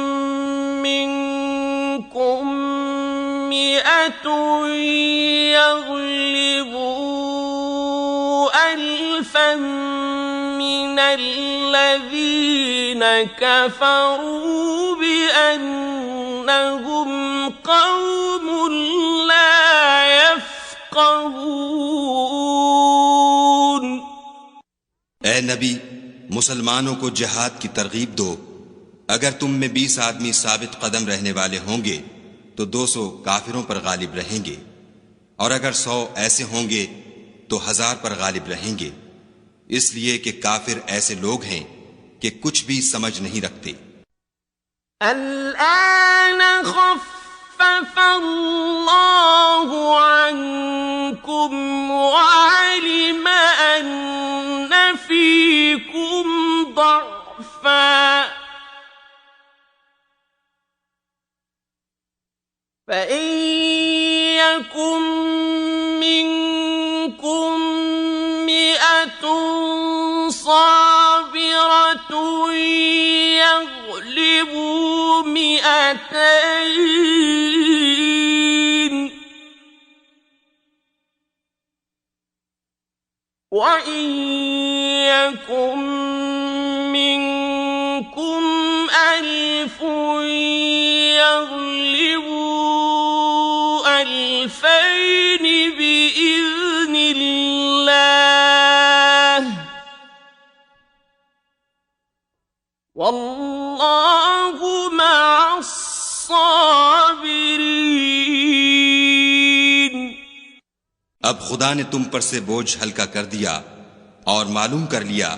مِّنكُم 100 يَغْلِبُوا 1000 مِّنَ الَّذِينَ كَفَرُوا بِأَنَّهُمْ قَوْمٌ لَّا يَفْقَهُونَ۔ اے نبی، مسلمانوں کو جہاد کی ترغیب دو، اگر تم میں 20 آدمی ثابت قدم رہنے والے ہوں گے تو 200 کافروں پر غالب رہیں گے، اور اگر 100 ایسے ہوں گے تو 1000 پر غالب رہیں گے، اس لیے کہ کافر ایسے لوگ ہیں کہ کچھ بھی سمجھ نہیں رکھتے۔ الآن خفف اللہ عنکم وعلم ان فیکم ضعفا فإن يكن منكم 100 صابرة يغلبوا 200 وَإِن يَكُن مِّنكُمْ 1000 يغلبوا 2000 بِإِذْنِ اللَّهِ وَاللَّهُ مَعَ الصَّابِرِينَ۔ اب خدا نے تم پر سے بوجھ ہلکا کر دیا اور معلوم کر لیا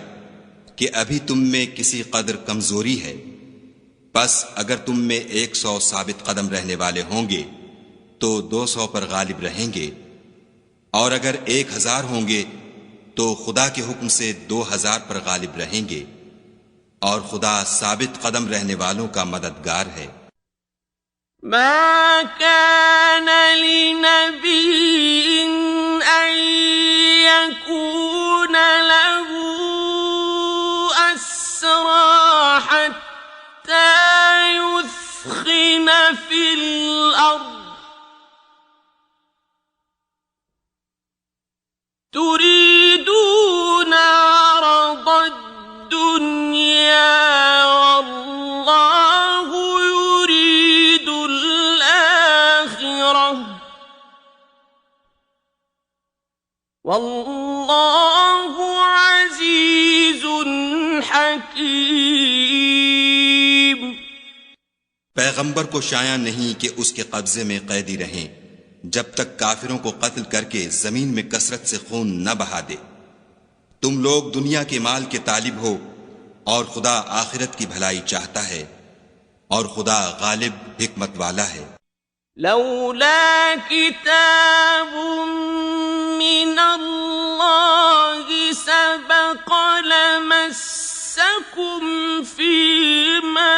کہ ابھی تم میں کسی قدر کمزوری ہے، پس اگر تم میں 100 ثابت قدم رہنے والے ہوں گے تو 200 پر غالب رہیں گے، اور اگر 1000 ہوں گے تو خدا کے حکم سے 2000 پر غالب رہیں گے، اور خدا ثابت قدم رہنے والوں کا مددگار ہے۔ ما كان لنبي أن يكون له أسرى حتى يثخن في الأرض تريدون عرض الدنيا والله يريد الآخرة والله عزيز حكيم۔ پیغمبر کو شایع نہیں کہ اس کے قبضے میں قیدی رہیں جب تک کافروں کو قتل کر کے زمین میں کثرت سے خون نہ بہا دے۔ تم لوگ دنیا کے مال کے طالب ہو اور خدا آخرت کی بھلائی چاہتا ہے، اور خدا غالب حکمت والا ہے۔ لولا كتاب من الله سبق لمسكم فيما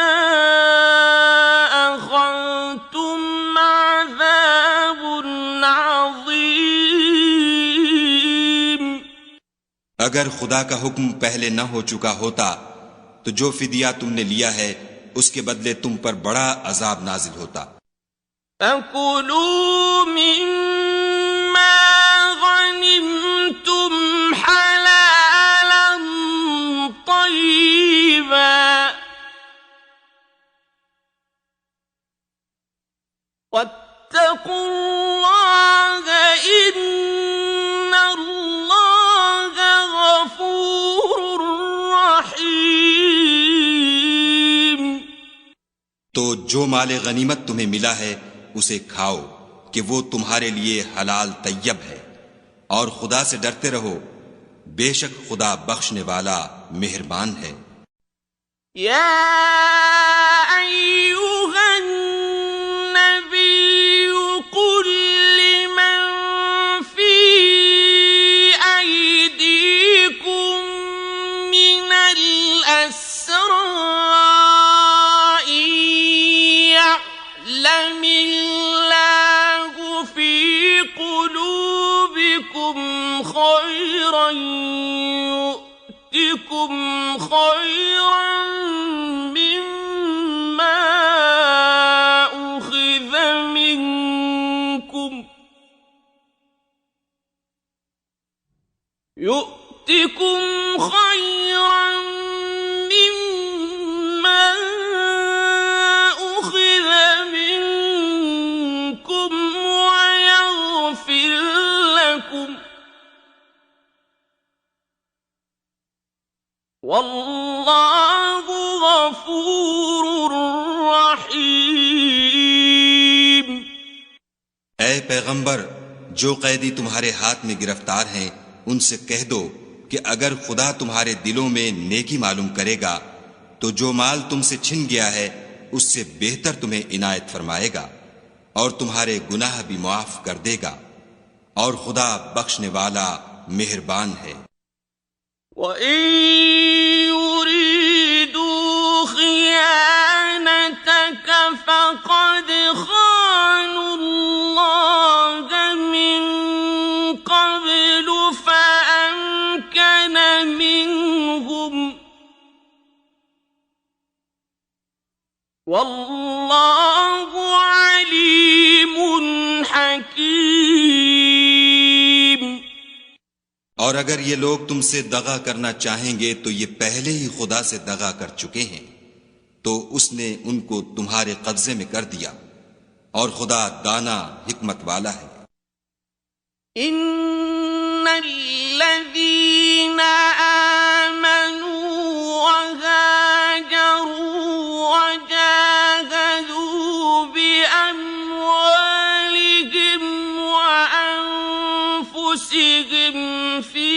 أخذتم عذاب عظيم۔ اگر خدا کا حکم پہلے نہ ہو چکا ہوتا تو جو فدیہ تم نے لیا ہے اس کے بدلے تم پر بڑا عذاب نازل ہوتا۔ فَكُلُوا مِمَّا غَنِمْتُمْ حَلَالًا طَيِّبًا وَاتَّقُوا اللَّهَ إِنَّ اللَّهَ غَفُورٌ رَّحِيمٌ۔ تو جو مال غنیمت تمہیں ملا ہے اسے کھاؤ کہ وہ تمہارے لیے حلال طیب ہے، اور خدا سے ڈرتے رہو، بے شک خدا بخشنے والا مہربان ہے۔ یا ایھا النبی قل لمن فی ایدیکم من الاسری يعلم الله في قلوبكم خيرا يؤتكم خيرا مما أخذ منكم يؤتكم خيرا مما أخذ منكم ويغفر لكم والله غفور رحيم۔ اے پیغمبر، جو قیدی تمہارے ہاتھ میں گرفتار ہیں ان سے کہہ دو کہ اگر خدا تمہارے دلوں میں نیکی معلوم کرے گا تو جو مال تم سے چھن گیا ہے اس سے بہتر تمہیں عنایت فرمائے گا، اور تمہارے گناہ بھی معاف کر دے گا، اور خدا بخشنے والا مہربان ہے۔ وَإِن يُرِيدُوا خِيَانَتَكَ فَقَدْ خَانُوا اللَّهَ مِن قَبْلُ فَأَمْكَنَ مِنْهُمْ وَاللَّهُ عَلِيمٌ حَكِيمٌ۔ اور اگر یہ لوگ تم سے دغا کرنا چاہیں گے تو یہ پہلے ہی خدا سے دغا کر چکے ہیں، تو اس نے ان کو تمہارے قبضے میں کر دیا، اور خدا دانا حکمت والا ہے۔ ان الذين آمنوا وهاجروا وجاهدوا بأموالهم وأنفسهم في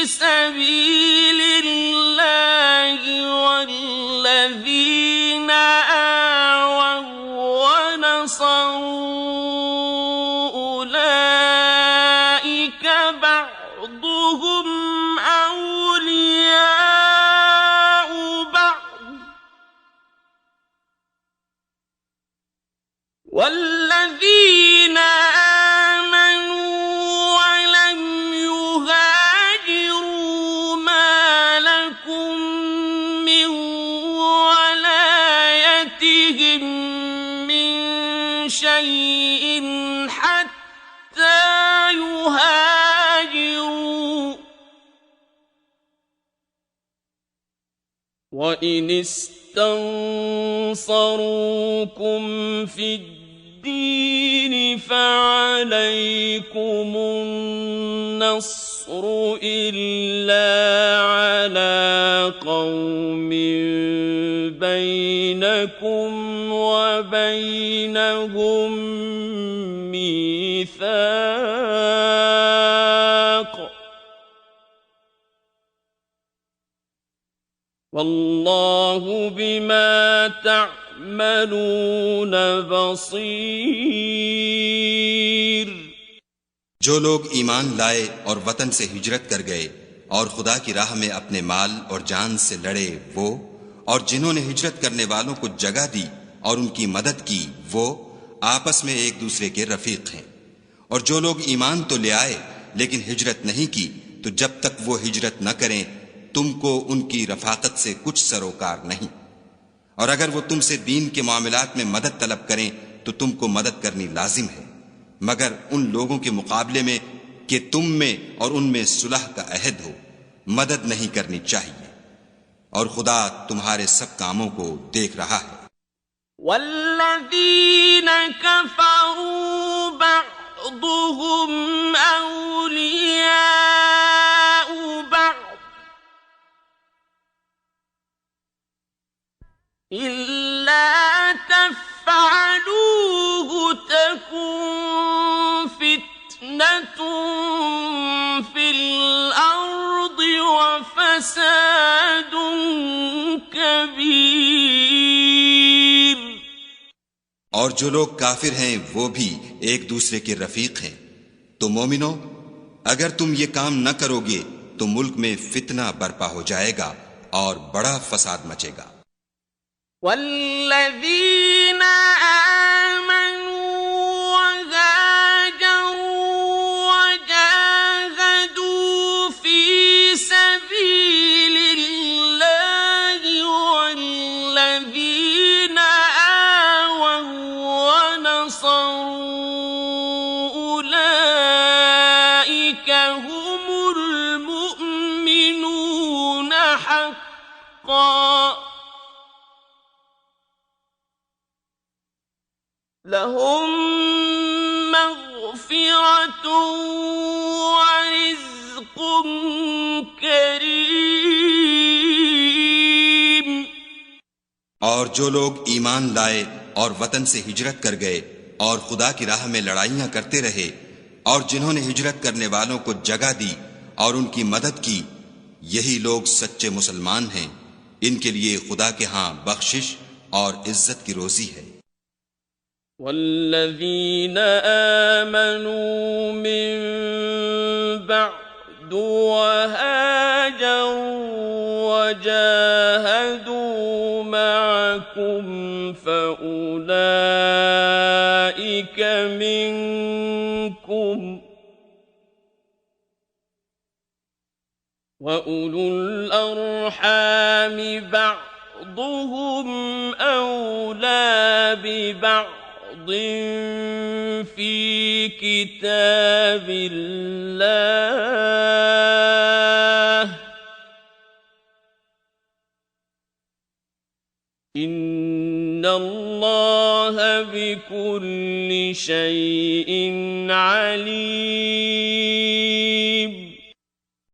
سبيل الله والذين آووا ونصروا أولئك والذين آمنوا ولم يهاجروا ما لكم من ولايتهم من شيء حتى يهاجروا وإن استنصروكم في الدين فعليكم النصر إلا على قوم بينكم وبينهم ميثاق واللہ بما تعملون بصیر۔ جو لوگ ایمان لائے اور وطن سے ہجرت کر گئے اور خدا کی راہ میں اپنے مال اور جان سے لڑے وہ، اور جنہوں نے ہجرت کرنے والوں کو جگہ دی اور ان کی مدد کی وہ آپس میں ایک دوسرے کے رفیق ہیں۔ اور جو لوگ ایمان تو لے آئے لیکن ہجرت نہیں کی تو جب تک وہ ہجرت نہ کریں تم کو ان کی رفاقت سے کچھ سروکار نہیں، اور اگر وہ تم سے دین کے معاملات میں مدد طلب کریں تو تم کو مدد کرنی لازم ہے، مگر ان لوگوں کے مقابلے میں کہ تم میں اور ان میں صلح کا عہد ہو مدد نہیں کرنی چاہیے، اور خدا تمہارے سب کاموں کو دیکھ رہا ہے۔ والذین کفروا بعضهم اولیاء بعض إِلَّا تَفْعَلُوهُ تَكُنْ فِتْنَةٌ فِي الْأَرْضِ وَفَسَادٌ كَبِيرٌ۔ اور جو لوگ کافر ہیں وہ بھی ایک دوسرے کے رفیق ہیں، تو مومنو اگر تم یہ کام نہ کرو گے تو ملک میں فتنہ برپا ہو جائے گا اور بڑا فساد مچے گا۔ والذین آمنوا وهاجروا وجاهدوا في سبيل الله والذین آووا ونصروا أولئك هم المؤمنون حقا لهم مغفرة ورزق کریم۔ اور جو لوگ ایمان لائے اور وطن سے ہجرت کر گئے اور خدا کی راہ میں لڑائیاں کرتے رہے، اور جنہوں نے ہجرت کرنے والوں کو جگہ دی اور ان کی مدد کی، یہی لوگ سچے مسلمان ہیں، ان کے لیے خدا کے ہاں بخشش اور عزت کی روزی ہے۔ والذین آمنوا من بعد وهاجروا وجاهدوا معكم فأولئك منكم وأولو الأرحام بعضهم أولى ببعض في كتاب الله إن الله بكل شيء عليم۔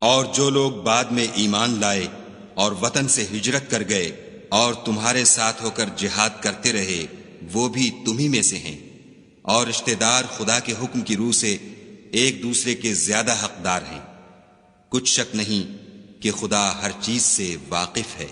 اور جو لوگ بعد میں ایمان لائے اور وطن سے ہجرت کر گئے اور تمہارے ساتھ ہو کر جہاد کرتے رہے وہ بھی تمہیں میں سے ہیں، اور رشتہ دار خدا کے حکم کی روح سے ایک دوسرے کے زیادہ حقدار ہیں، کچھ شک نہیں کہ خدا ہر چیز سے واقف ہے۔